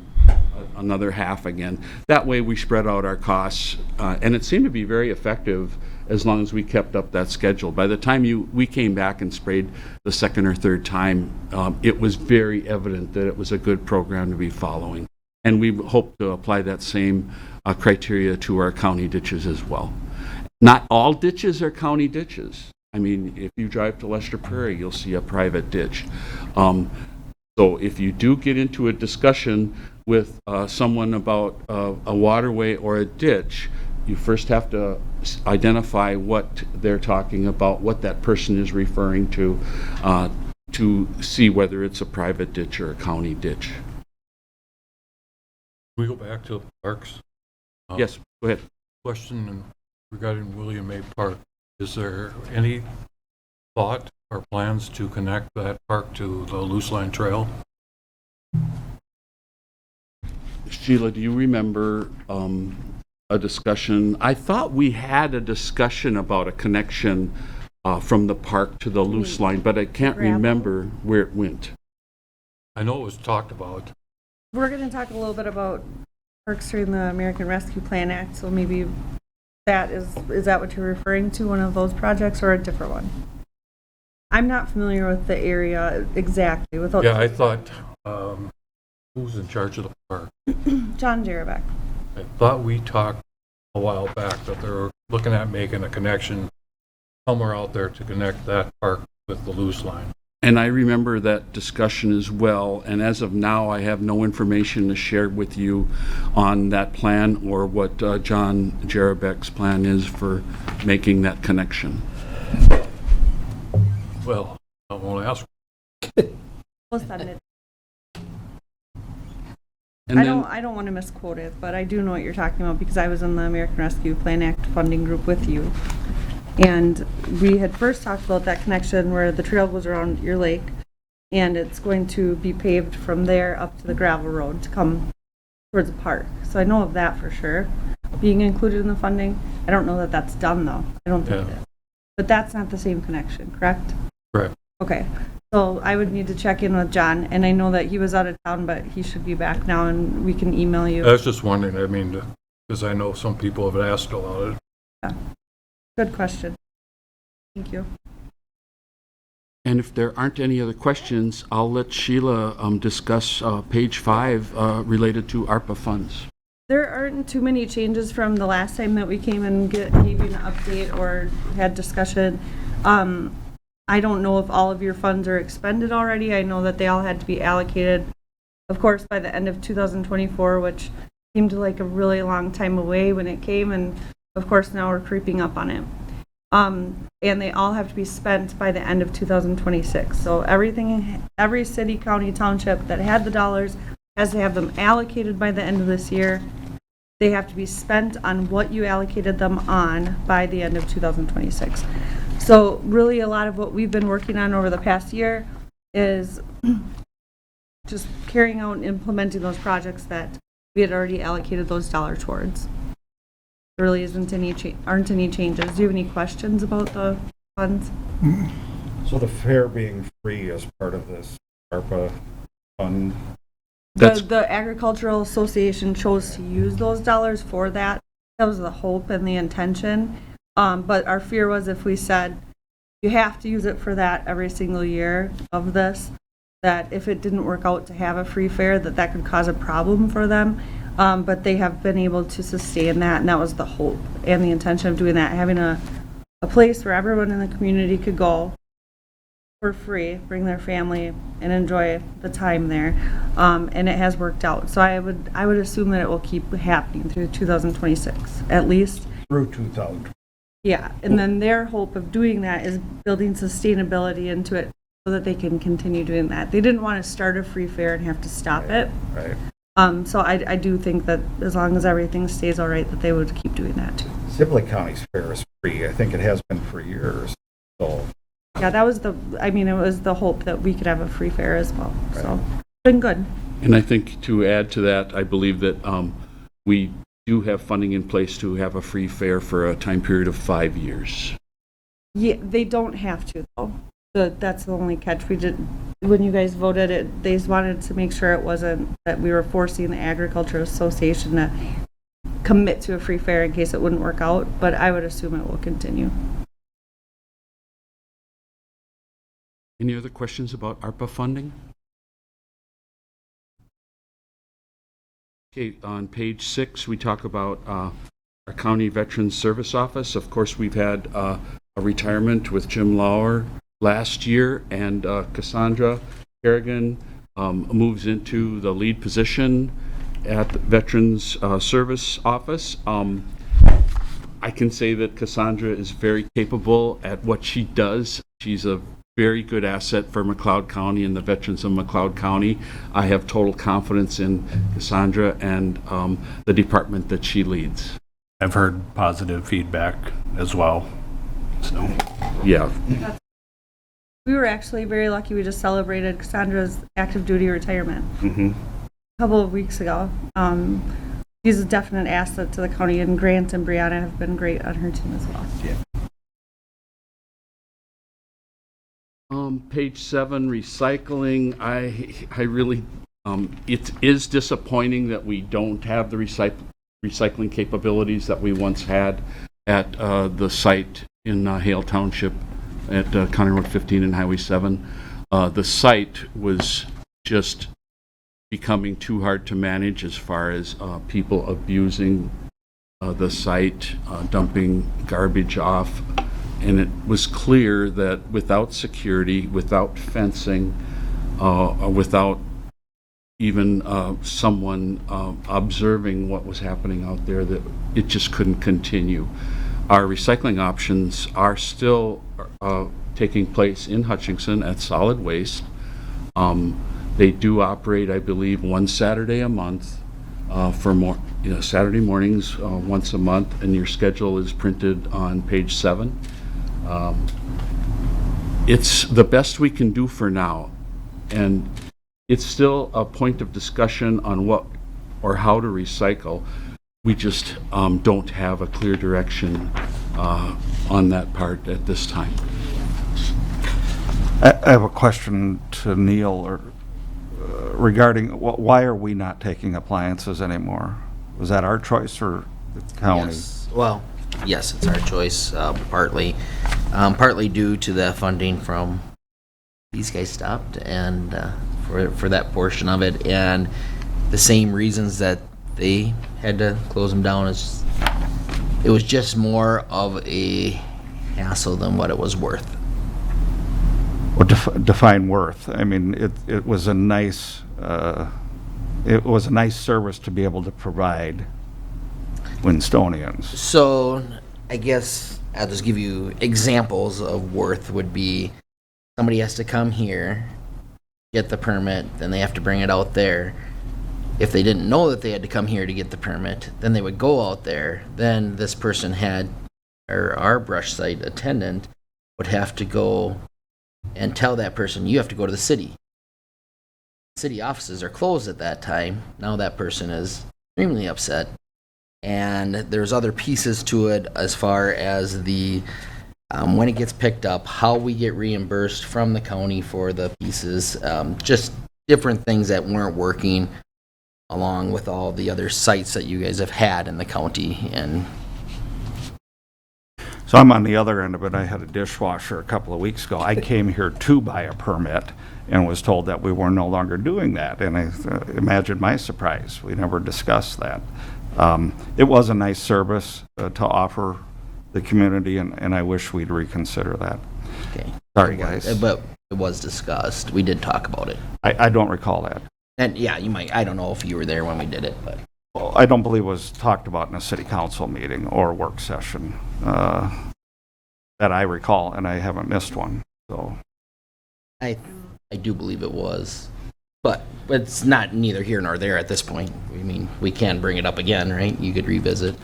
another half again. That way we spread out our costs, and it seemed to be very effective as long as we kept up that schedule. By the time we came back and sprayed the second or third time, it was very evident that it was a good program to be following. And we hope to apply that same criteria to our county ditches as well. Not all ditches are county ditches. If you drive to Lester Prairie, you'll see a private ditch. So if you do get into a discussion with someone about a waterway or a ditch, you first have to identify what they're talking about, what that person is referring to see whether it's a private ditch or a county ditch.
We go back to parks.
Yes, go ahead.
Question regarding William A. Park. Is there any thought or plans to connect that park to the Loose Line Trail?
Sheila, do you remember a discussion? I thought we had a discussion about a connection from the park to the Loose Line, but I can't
Gravel?
remember where it went.
I know it was talked about.
We're going to talk a little bit about parks during the American Rescue Plan Act, so maybe that is that what you're referring to, one of those projects, or a different one? I'm not familiar with the area exactly.
Yeah, I thought, who's in charge of the park?
John Jarabek.
I thought we talked a while back that they were looking at making a connection somewhere out there to connect that park with the Loose Line.
And I remember that discussion as well, and as of now, I have no information to share with you on that plan or what John Jarabek's plan is for making that connection.
Well, I won't ask.
We'll send it.
And
I don't want to misquote it, but I do know what you're talking about because I was in the American Rescue Plan Act funding group with you. And we had first talked about that connection where the trail goes around your lake, and it's going to be paved from there up to the gravel road to come towards the park. So I know of that for sure, being included in the funding. I don't know that that's done, though. I don't think it is. But that's not the same connection, correct?
Correct.
Okay. So I would need to check in with John, and I know that he was out of town, but he should be back now, and we can email you.
I was just wondering, because I know some people have asked about it.
Yeah. Good question. Thank you.
And if there aren't any other questions, I'll let Sheila discuss page 5 related to ARPA funds.
There aren't too many changes from the last time that we came and gave you an update or had discussion. I don't know if all of your funds are expended already. I know that they all had to be allocated, of course, by the end of 2024, which seemed like a really long time away when it came, and of course now we're creeping up on it. And they all have to be spent by the end of 2026. So every city, county, township that had the dollars has to have them allocated by the end of this year. They have to be spent on what you allocated them on by the end of 2026. So really a lot of what we've been working on over the past year is just carrying out and implementing those projects that we had already allocated those dollars towards. There really aren't any changes. Do you have any questions about the funds?
So the fair being free as part of this ARPA fund?
The Agricultural Association chose to use those dollars for that. That was the hope and the intention. But our fear was if we said, you have to use it for that every single year of this, that if it didn't work out to have a free fair, that could cause a problem for them. But they have been able to sustain that, and that was the hope and the intention of doing that, having a place where everyone in the community could go for free, bring their family and enjoy the time there. And it has worked out. So I would assume that it will keep happening through 2026, at least.
Through 2000.
Yeah, and then their hope of doing that is building sustainability into it so that they can continue doing that. They didn't want to start a free fair and have to stop it.
Right.
So I do think that as long as everything stays all right, that they would keep doing that too.
Sibley County's fair is free. I think it has been for years. So,
Yeah, that was it was the hope that we could have a free fair as well. So, been good.
And I think to add to that, I believe that we do have funding in place to have a free fair for a time period of 5 years.
Yeah, they don't have to though. That's the only catch. We did, when you guys voted it, they just wanted to make sure it wasn't that we were forcing the Agriculture Association to commit to a free fair in case it wouldn't work out, but I would assume it will continue.
Any other questions about ARPA funding? Okay, on page 6, we talk about our County Veterans Service Office. Of course, we've had a retirement with Jim Lauer last year, and Cassandra Kerrigan moves into the lead position at the Veterans Service Office. I can say that Cassandra is very capable at what she does. She's a very good asset for McLeod County and the veterans of McLeod County. I have total confidence in Cassandra and the department that she leads.
I've heard positive feedback as well, so.
Yeah.
We were actually very lucky. We just celebrated Cassandra's active duty retirement a couple of weeks ago. She's a definite asset to the county, and Grant and Brianna have been great on her team as well.
Yeah.
Page 7, recycling. I really, it is disappointing that we don't have the recycling capabilities that we once had at the site in Hale Township at County Road 15 and Highway 7. The site was just becoming too hard to manage as far as people abusing the site, dumping garbage off. And it was clear that without security, without fencing, without even someone observing what was happening out there, that it just couldn't continue. Our recycling options are still taking place in Hutchinson at Solid Waste. They do operate, I believe, one Saturday a month for more, Saturday mornings once a month, and your schedule is printed on page 7. It's the best we can do for now, and it's still a point of discussion on what or how to recycle. We just don't have a clear direction on that part at this time.
I have a question to Neil regarding why are we not taking appliances anymore? Was that our choice or the county?
Yes. Well, yes, it's our choice, partly due to the funding from these guys stopped, and for that portion of it, and the same reasons that they had to close them down. It was just more of a hassle than what it was worth.
Well, define worth. I mean, it was a nice service to be able to provide Winstonians.
So I guess I'll just give you examples of worth. Would be somebody has to come here, get the permit, then they have to bring it out there. If they didn't know that they had to come here to get the permit, then they would go out there. Then this person had, or our brush site attendant would have to go and tell that person, you have to go to the city. City offices are closed at that time. Now that person is extremely upset. And there's other pieces to it as far as the when it gets picked up, how we get reimbursed from the county for the pieces, just different things that weren't working, along with all the other sites that you guys have had in the county. And
So I'm on the other end of it. I had a dishwasher a couple of weeks ago. I came here to buy a permit and was told that we were no longer doing that. And I imagine my surprise. We never discussed that. It was a nice service to offer the community, and I wish we'd reconsider that.
okay,
Sorry, guys.
but it was discussed. We did talk about it.
I don't recall that.
And yeah, you might. I don't know if you were there when we did it, but
Well, I don't believe it was talked about in a city council meeting or work session that I recall, and I haven't missed one. So
I do believe it was. But it's not neither here nor there at this point. I mean, we can bring it up again, right? You could revisit.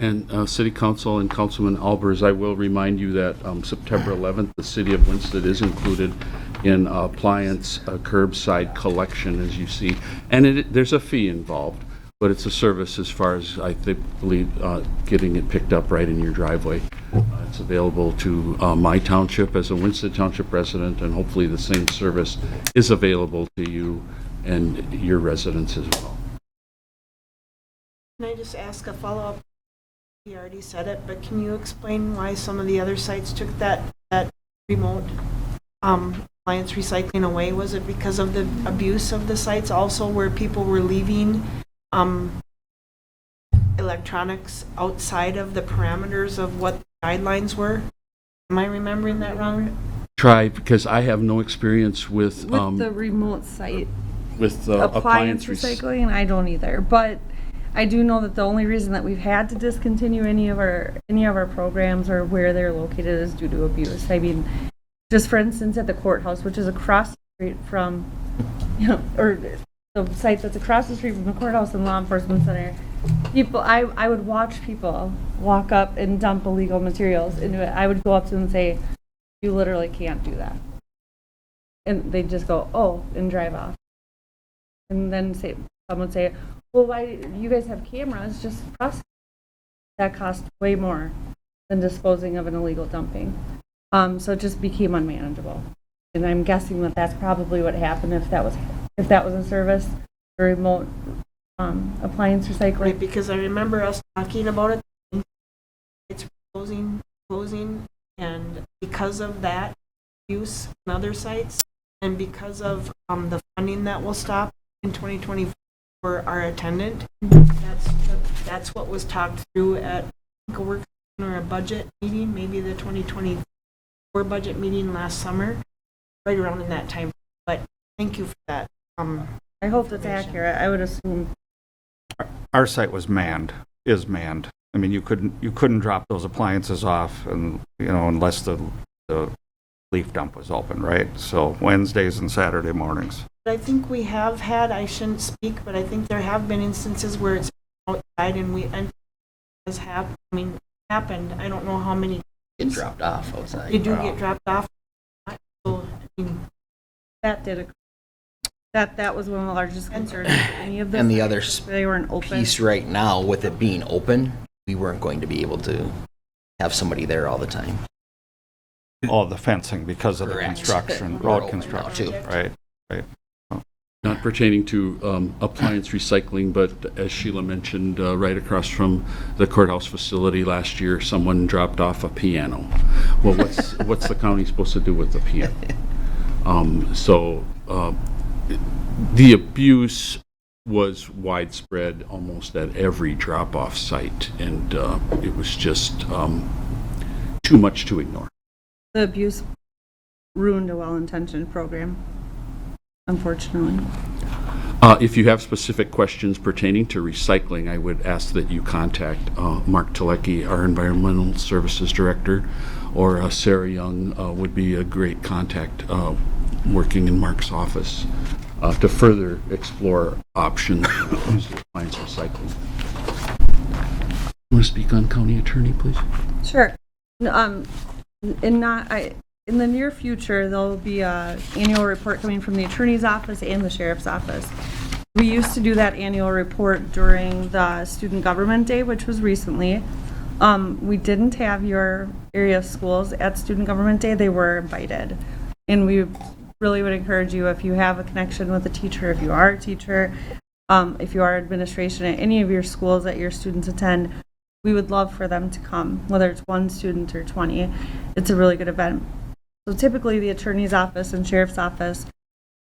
And City Council and Councilman Albers, I will remind you that September 11th, the city of Winston is included in appliance curbside collection, as you see. And there's a fee involved, but it's a service as far as I believe getting it picked up right in your driveway. It's available to my township as a Winston Township resident, and hopefully the same service is available to you and your residents as well.
Can I just ask a follow-up? You already said it, but can you explain why some of the other sites took that remote appliance recycling away? Was it because of the abuse of the sites also, where people were leaving electronics outside of the parameters of what the guidelines were? Am I remembering that wrong?
Try, because I have no experience with
With the remote site
appliance
appliance recycling, I don't either. But I do know that the only reason that we've had to discontinue any of our programs or where they're located is due to abuse. I mean, just for instance, at the courthouse, which is across the street from, or the site that's across the street from the courthouse and law enforcement center, people, I would watch people walk up and dump illegal materials into it. I would go up to them and say, you literally can't do that. And they'd just go, oh, and drive off. And then someone would say, well, why, you guys have cameras, just process. That costs way more than disposing of an illegal dumping. So it just became unmanageable. And I'm guessing that that's probably what happened if that was a service, the remote appliance recycling.
Right, because I remember us talking about it. It's closing, and because of that use in other sites, and because of the funding that will stop in 2024 for our attendant, that's what was talked through at a work or a budget meeting, maybe the 2024 budget meeting last summer, right around in that time. But thank you for that.
I hope that's accurate. I would assume.
our site was is manned. I mean, you couldn't drop those appliances off, and unless the leaf dump was open, right? So Wednesdays and Saturday mornings.
I think we have had, I shouldn't speak, but I think there have been instances where it's outside and has happened. I don't know how many.
Get dropped off outside.
They do get dropped off. So,
That did occur. That was one of the largest concerns. Any of
And the
sites,
other
they weren't open.
piece right now, with it being open, we weren't going to be able to have somebody there all the time.
All the fencing because of the
Correct.
construction,
We're
road
open now,
construction,
too.
right?
Not pertaining to appliance recycling, but as Sheila mentioned, right across from the courthouse facility last year, someone dropped off a piano. Well, what's the county supposed to do with the piano? The abuse was widespread almost at every drop-off site, and it was just too much to ignore.
The abuse ruined a well-intentioned program, unfortunately.
If you have specific questions pertaining to recycling, I would ask that you contact Mark Telecki, our Environmental Services Director, or Sarah Young would be a great contact working in Mark's office to further explore options when it comes to appliance recycling. Want to speak on County Attorney, please?
Sure. in the near future, there'll be a annual report coming from the attorney's office and the sheriff's office. We used to do that annual report during the Student Government Day, which was recently. We didn't have your area schools at Student Government Day. They were invited. And we really would encourage you, if you have a connection with a teacher, if you are a teacher, if you are administration at any of your schools that your students attend, we would love for them to come, whether it's one student or 20. It's a really good event. So typically, the attorney's office and sheriff's office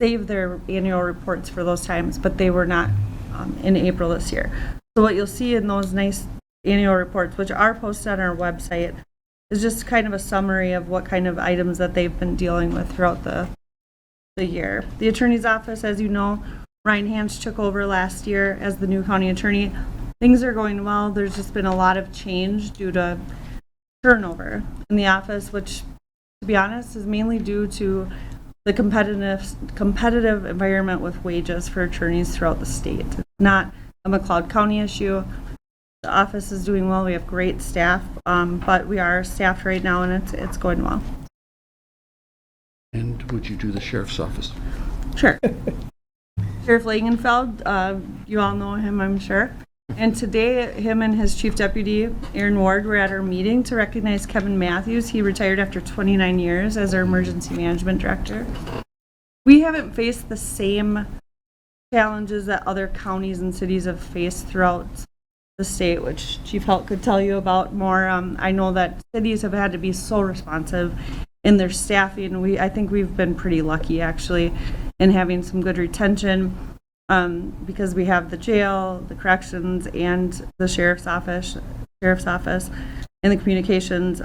save their annual reports for those times, but they were not in April this year. So what you'll see in those nice annual reports, which are posted on our website, is just kind of a summary of what kind of items that they've been dealing with throughout the year. The attorney's office, as you know, Ryan Hansch took over last year as the new county attorney. Things are going well. There's just been a lot of change due to turnover in the office, which, to be honest, is mainly due to the competitive environment with wages for attorneys throughout the state. It's not a McLeod County issue. The office is doing well. We have great staff, but we are staffed right now, and it's going well.
And would you do the sheriff's office?
Sure. Sheriff Langenfeld, you all know him, I'm sure. And today, him and his chief deputy, Aaron Ward, were at our meeting to recognize Kevin Matthews. He retired after 29 years as our emergency management director. We haven't faced the same challenges that other counties and cities have faced throughout the state, which Chief Helt could tell you about more. I know that cities have had to be so responsive in their staffing. I think we've been pretty lucky, actually, in having some good retention. Because we have the jail, the corrections, and the sheriff's office, and the communications.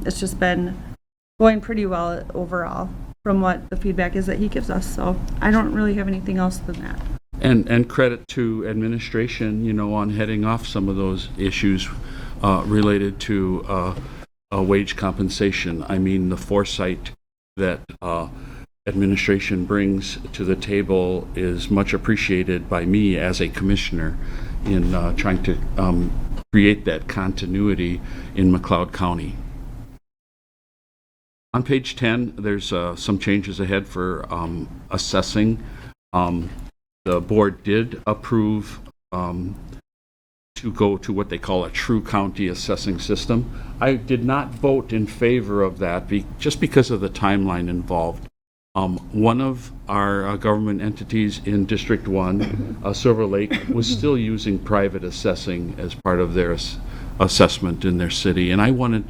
It's just been going pretty well overall from what the feedback is that he gives us. So I don't really have anything else than that.
And credit to administration, on heading off some of those issues related to wage compensation. I mean, the foresight that administration brings to the table is much appreciated by me as a commissioner in trying to create that continuity in McLeod County. On page 10, there's some changes ahead for assessing. The board did approve to go to what they call a true county assessing system. I did not vote in favor of that just because of the timeline involved. One of our government entities in District 1, Silver Lake, was still using private assessing as part of their assessment in their city, and I wanted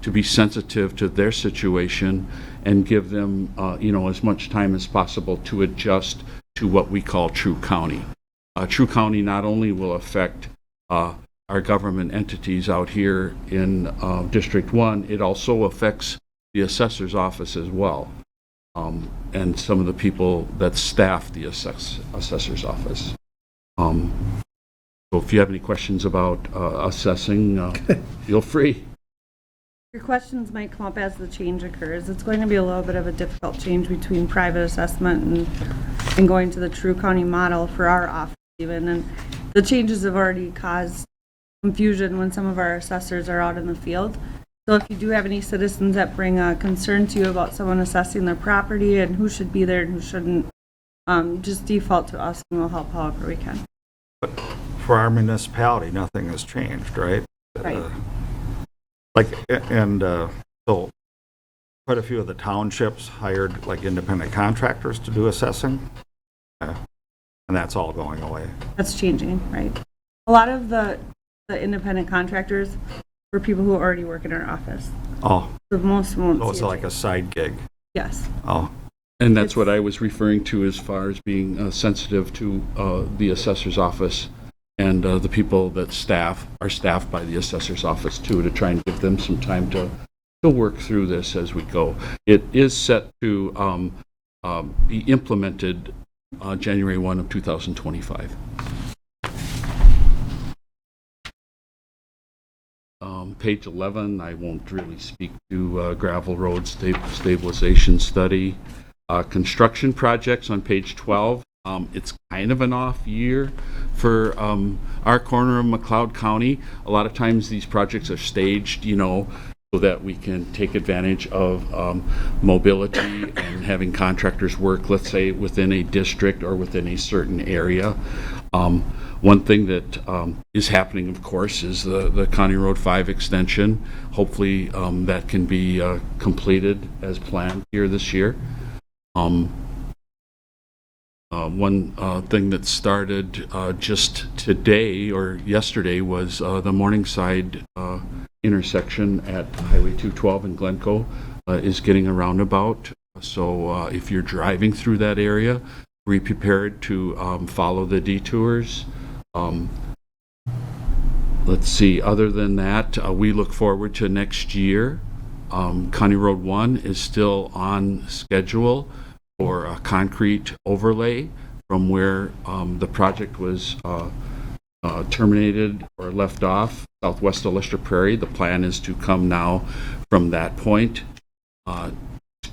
to be sensitive to their situation and give them, as much time as possible to adjust to what we call true county. True county not only will affect our government entities out here in District 1, it also affects the assessor's office as well. And some of the people that staff the assessor's office. So if you have any questions about assessing, feel free.
Your questions might come up as the change occurs. It's going to be a little bit of a difficult change between private assessment and going to the true county model for our office even. And the changes have already caused confusion when some of our assessors are out in the field. So if you do have any citizens that bring a concern to you about someone assessing their property and who should be there and who shouldn't, just default to us and we'll help however we can.
But for our municipality, nothing has changed, right?
Right.
So quite a few of the townships hired independent contractors to do assessing. And that's all going away.
That's changing, right? A lot of the independent contractors were people who already work in our office.
Oh,
The most won't
so it's
see
like a side gig.
Yes.
Oh,
And that's what I was referring to as far as being sensitive to the assessor's office and the people that are staffed by the assessor's office too, to try and give them some time to work through this as we go. It is set to be implemented January 1 of 2025. Page 11, I won't really speak to gravel road stabilization study. Construction projects on page 12. It's kind of an off year for our corner of McLeod County. A lot of times these projects are staged, so that we can take advantage of mobility and having contractors work, let's say, within a district or within a certain area. One thing that is happening, of course, is the County Road 5 extension. Hopefully, that can be completed as planned here this year. One thing that started just today or yesterday was the Morningside intersection at Highway 212 in Glencoe is getting a roundabout. So if you're driving through that area, be prepared to follow the detours. Let's see, other than that, we look forward to next year. County Road 1 is still on schedule for a concrete overlay from where the project was terminated or left off, southwest of Lester Prairie. The plan is to come now from that point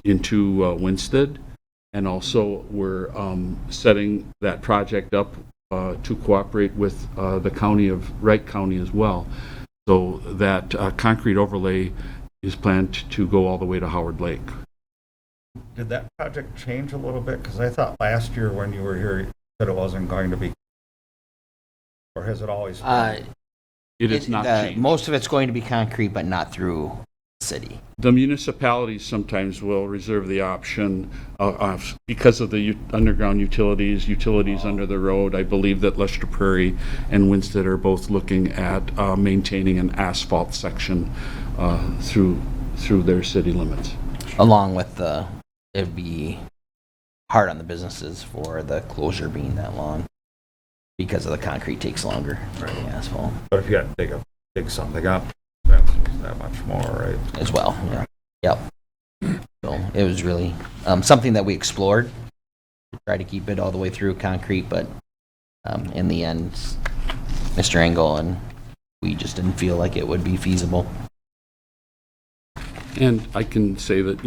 into Winsted. And also, we're setting that project up to cooperate with the county of Wright County as well. So that concrete overlay is planned to go all the way to Howard Lake.
Did that project change a little bit? Because I thought last year when you were here, you said it wasn't going to be. Or has it always been?
It is not changed.
Most of it's going to be concrete, but not through the city.
The municipalities sometimes will reserve the option because of the underground utilities under the road. I believe that Lester Prairie and Winsted are both looking at maintaining an asphalt section through their city limits.
Along with it'd be hard on the businesses for the closure being that long because of the concrete takes longer for the asphalt
But if you got to dig something up, that's that much more, right?
as well. Yeah. Yep. So it was really something that we explored to try to keep it all the way through concrete, but in the end, Mr. Engel and we just didn't feel like it would be feasible.
And I can say that,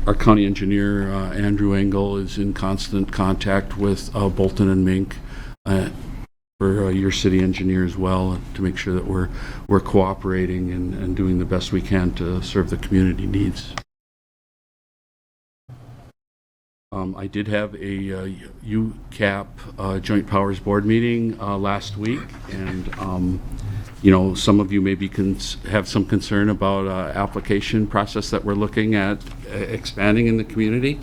our county engineer, Andrew Engel, is in constant contact with Bolton and Mink for your city engineer as well, to make sure that we're cooperating and doing the best we can to serve the community needs. I did have a UCAP Joint Powers Board meeting last week, and some of you maybe have some concern about application process that we're looking at expanding in the community.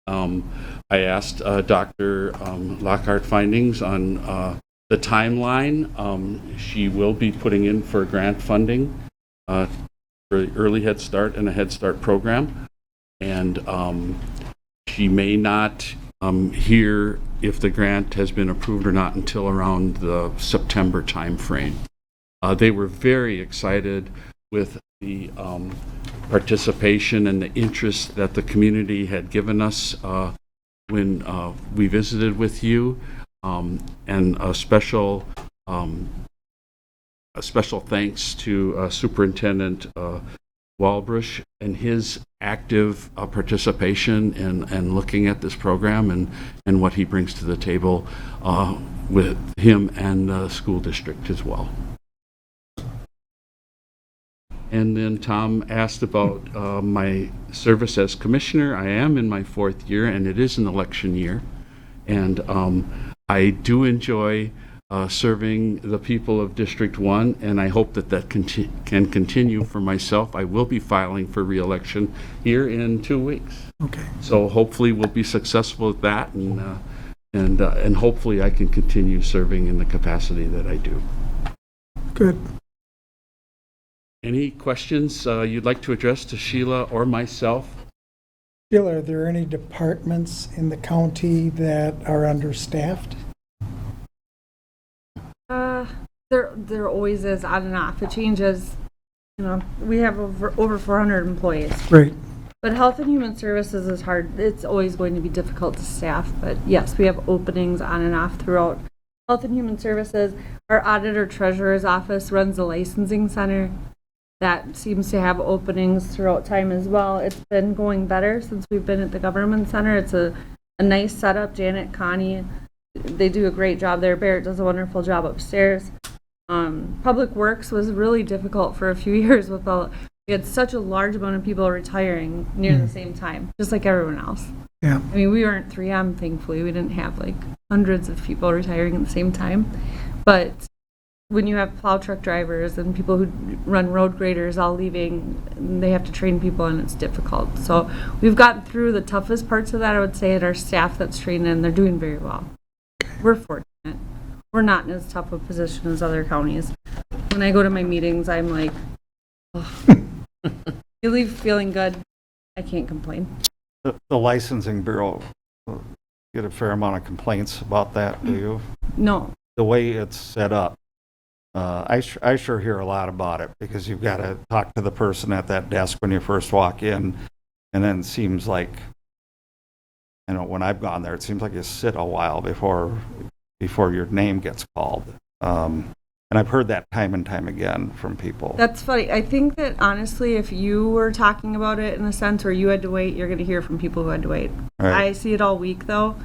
I asked Dr. Lockhart findings on the timeline. She will be putting in for grant funding for early Head Start and a Head Start program, and she may not hear if the grant has been approved or not until around the September timeframe. They were very excited with the participation and the interest that the community had given us when we visited with you, and a special thanks to Superintendent Walbrush and his active participation in looking at this program and what he brings to the table with him and the school district as well. And then Tom asked about my service as commissioner. I am in my 4th year, and it is an election year. And I do enjoy serving the people of District 1, and I hope that can continue for myself. I will be filing for re-election here in 2 weeks.
Okay.
So hopefully we'll be successful at that, and hopefully I can continue serving in the capacity that I do.
Good.
Any questions you'd like to address to Sheila or myself?
Bill, are there any departments in the county that are understaffed?
There always is on and off. It changes. We have over 400 employees.
Right.
But Health and Human Services is hard. It's always going to be difficult to staff. But yes, we have openings on and off throughout Health and Human Services. Our auditor treasurer's office runs the licensing center. That seems to have openings throughout time as well. It's been going better since we've been at the government center. It's a nice setup. Janet, Connie, they do a great job there. Barrett does a wonderful job upstairs. Public Works was really difficult for a few years with we had such a large amount of people retiring near the same time, just like everyone else.
Yeah.
I mean, we weren't 3M, thankfully. We didn't have like hundreds of people retiring at the same time. But when you have plow truck drivers and people who run road graders all leaving, they have to train people and it's difficult. So we've gotten through the toughest parts of that, I would say, and our staff that's trained in, they're doing very well. We're fortunate. We're not in as tough a position as other counties. When I go to my meetings, I'm like, oh. You leave feeling good. I can't complain.
The licensing bureau, get a fair amount of complaints about that, do you?
No.
The way it's set up, I sure hear a lot about it because you've got to talk to the person at that desk when you first walk in, and then it seems like, you know, when I've gone there, it seems like you sit a while before your name gets called. And I've heard that time and time again from people.
That's funny. I think that honestly, if you were talking about it in a sense where you had to wait, you're going to hear from people who had to wait.
Right.
I see it all week though.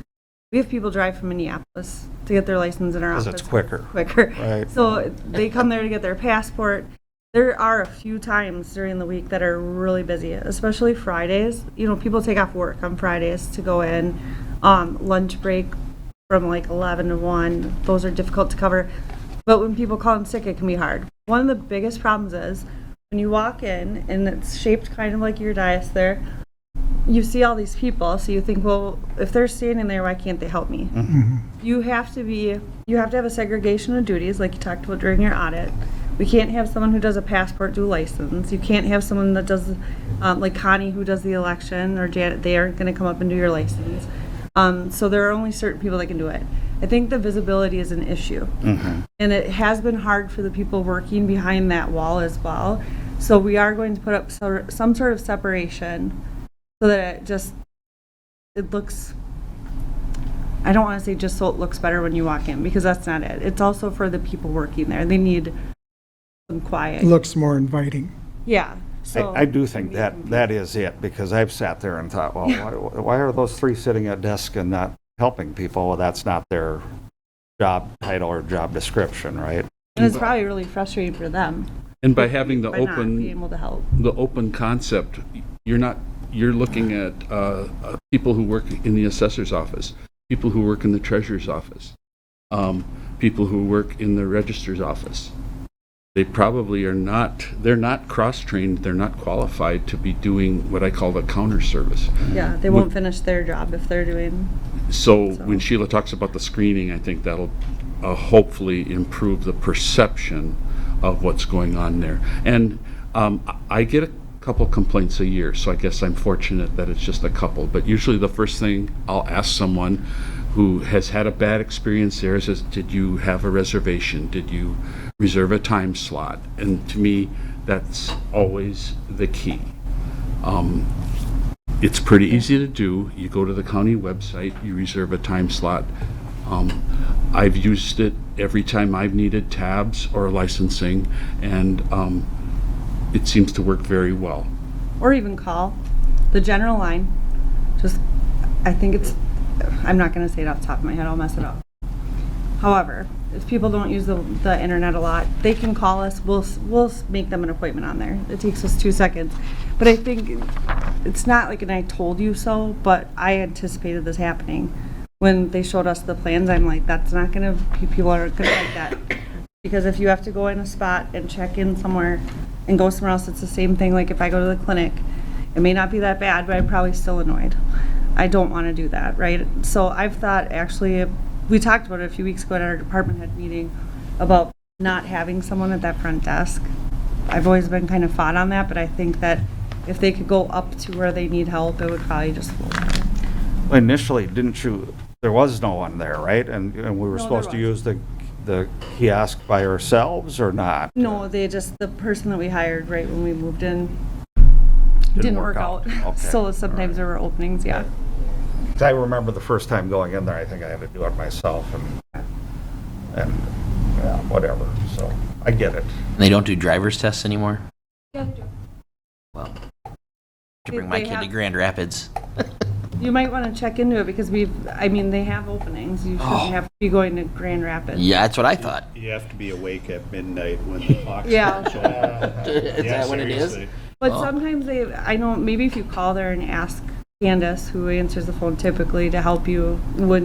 We have people drive from Minneapolis to get their license in our office.
Because it's quicker. Right.
So they come there to get their passport. There are a few times during the week that are really busy, especially Fridays. You know, people take off work on Fridays to go in. Lunch break from like 11 to 1. Those are difficult to cover. But when people call in sick, it can be hard. One of the biggest problems is when you walk in and it's shaped kind of like your dais there, you see all these people, so you think, well, if they're standing there, why can't they help me? You have to have a segregation of duties, like you talked about during your audit. We can't have someone who does a passport do license. You can't have someone that does, like Connie who does the election, or Janet, they aren't going to come up and do your license. So there are only certain people that can do it. I think the visibility is an issue. And it has been hard for the people working behind that wall as well. So we are going to put up some sort of separation so that it looks, I don't want to say just so it looks better when you walk in, because that's not it. It's also for the people working there. They need some quiet.
Looks more inviting.
Yeah. So
I do think that is it, because I've sat there and thought, well, why are those three sitting at desk and not helping people? Well, that's not their job title or job description, right?
And it's probably really frustrating for them
And by having the
by not being able to help.
open concept, you're looking at people who work in the assessor's office, people who work in the treasurer's office, people who work in the registrar's office. They probably they're not cross-trained, they're not qualified to be doing what I call the counter service.
Yeah, they won't finish their job if they're doing.
So when Sheila talks about the screening, I think that'll hopefully improve the perception of what's going on there. And I get a couple complaints a year, so I guess I'm fortunate that it's just a couple. But usually the first thing I'll ask someone who has had a bad experience there is, did you have a reservation? Did you reserve a time slot? And to me, that's always the key. It's pretty easy to do. You go to the county website, you reserve a time slot. I've used it every time I've needed tabs or licensing, and it seems to work very well.
Or even call the general line. I'm not going to say it off the top of my head, I'll mess it up. However, if people don't use the internet a lot, they can call us. We'll make them an appointment on there. It takes us 2 seconds. But I think it's not like an I told you so, but I anticipated this happening. When they showed us the plans, I'm like, that's not going to, people aren't going to like that. Because if you have to go in a spot and check in somewhere and go somewhere else, it's the same thing. Like if I go to the clinic, it may not be that bad, but I'm probably still annoyed. I don't want to do that, right? So I've thought, actually, we talked about it a few weeks ago at our department head meeting about not having someone at that front desk. I've always been kind of fought on that, but I think that if they could go up to where they need help, it would probably just flow better.
Well, initially, there was no one there, right? And we were
No,
supposed to
there
use the kiosk by ourselves or not?
No, the person that we hired right when we moved in didn't work out.
Okay.
So sometimes there were openings, yeah.
'Cause I remember the first time going in there, I think I had to do it myself and yeah, whatever. So I get it.
They don't do driver's tests anymore?
Yeah, they do.
Well, to
They-
bring my
they
kid to
have-
Grand Rapids.
You might want to check into it because they have openings. You shouldn't have to be going to Grand Rapids.
Yeah, that's what I thought.
You have to be awake at midnight when the clock's
Yeah.
on.
Is that what it is?
seriously.
But
Oh.
sometimes I know, maybe if you call there and ask Candace, who answers the phone typically, to help you,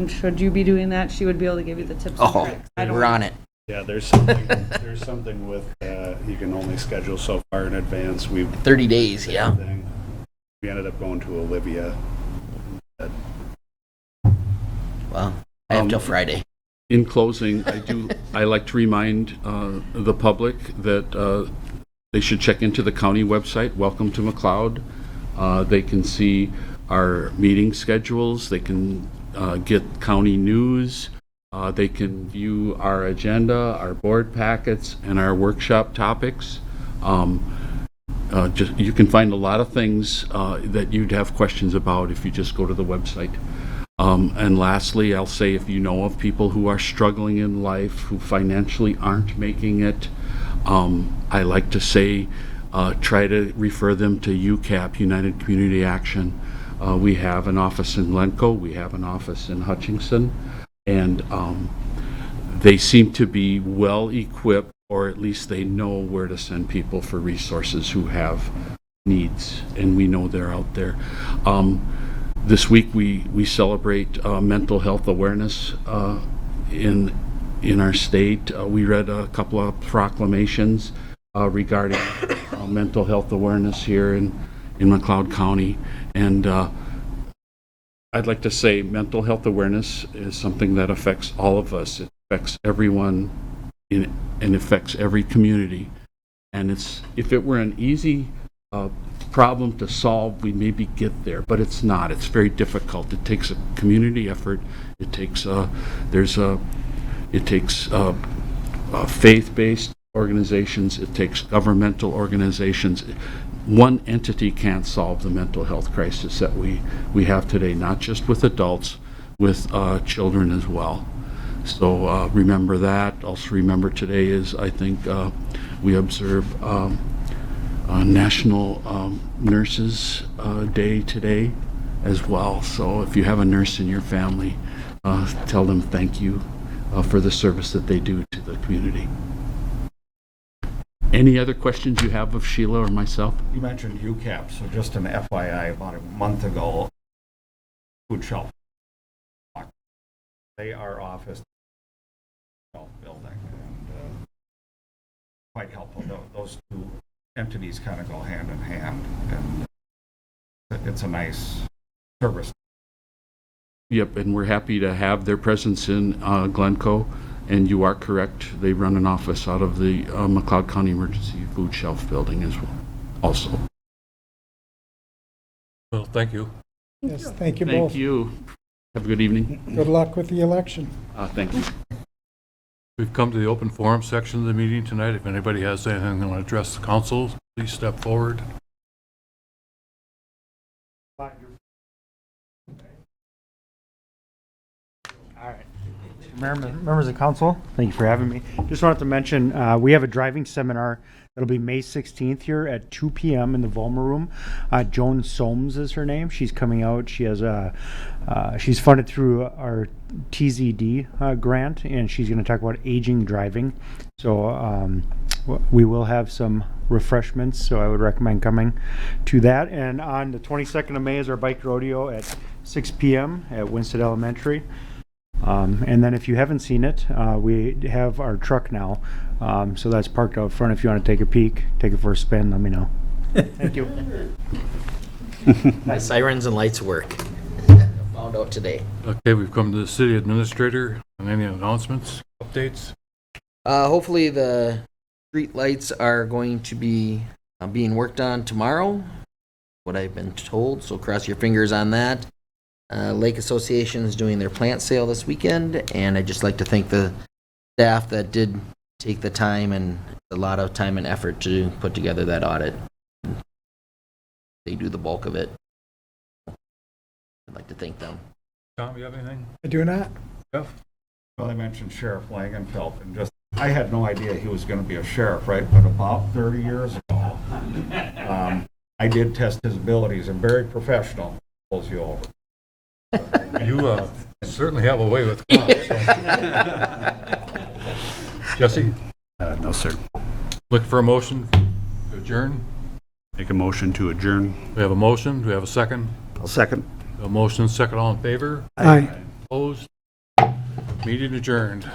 should you be doing that, she would be able to give you the tips and
Oh,
tricks. I don't
we're on it.
Yeah, there's something with, you can only schedule so far in advance.
30 days, yeah.
We ended up going to Olivia.
Well, I have till Friday.
In closing, I like to remind the public that they should check into the county website, Welcome to McLeod. They can see our meeting schedules, they can get county news, they can view our agenda, our board packets, and our workshop topics. You can find a lot of things that you'd have questions about if you just go to the website. And lastly, I'll say if you know of people who are struggling in life, who financially aren't making it, I like to say try to refer them to UCAP, United Community Action. We have an office in Glencoe, we have an office in Hutchinson, and they seem to be well equipped, or at least they know where to send people for resources who have needs, and we know they're out there. This week we celebrate mental health awareness in our state. We read a couple of proclamations regarding mental health awareness here in McLeod County, and I'd like to say mental health awareness is something that affects all of us. It affects everyone and affects every community. And if it were an easy problem to solve, we maybe get there, but it's not. It's very difficult. It takes a community effort. It takes faith-based organizations. It takes governmental organizations. One entity can't solve the mental health crisis that we have today, not just with adults, with children as well. So remember that. Also remember today is, I think, we observe National Nurses Day today as well. So if you have a nurse in your family, tell them thank you for the service that they do to the community. Any other questions you have of Sheila or myself?
You mentioned UCAP, so just an FYI, about a month ago, food shelf. They are office shelf building, and quite helpful. Those two entities kind of go hand in hand, and it's a nice service.
Yep, and we're happy to have their presence in Glencoe. And you are correct, they run an office out of the McLeod County Emergency Food Shelf Building as well, also.
Well, thank you.
Yes, thank you both.
Thank you. Have a good evening.
Good luck with the election.
Thank you.
We've come to the open forum section of the meeting tonight. If anybody has anything they want to address the council, please step forward.
Members of council, thank you for having me. Just wanted to mention, we have a driving seminar that'll be May 16th here at 2 p.m. in the Volmer Room. Joan Soames is her name. She's coming out. She has she's funded through our TZD grant, and she's going to talk about aging driving. So we will have some refreshments, so I would recommend coming to that. And on the 22nd of May is our bike rodeo at 6 p.m. at Winston Elementary. And then if you haven't seen it, we have our truck now. So that's parked out front. If you want to take a peek, take it for a spin, let me know. Thank you.
My sirens and lights work. Found out today.
Okay, we've come to the city administrator. And any announcements, updates?
Hopefully the street lights are going to be being worked on tomorrow, what I've been told, so cross your fingers on that. Lake Association is doing their plant sale this weekend, and I'd just like to thank the staff that did take the time and a lot of time and effort to put together that audit. They do the bulk of it. I'd like to thank them.
Tom, you have anything?
I do not.
Jeff?
Well, I mentioned Sheriff Langenfeld, and I had no idea he was going to be a sheriff, right? But about 30 years ago, I did test his abilities, and very professional, pulls you over.
You certainly have a way with cops. so. Jesse,
No, sir.
look for a motion to adjourn.
Make a motion to adjourn.
We have a motion. Do we have a second?
I'll second.
A motion, second, all in favor?
Aye.
Opposed? Meeting adjourned.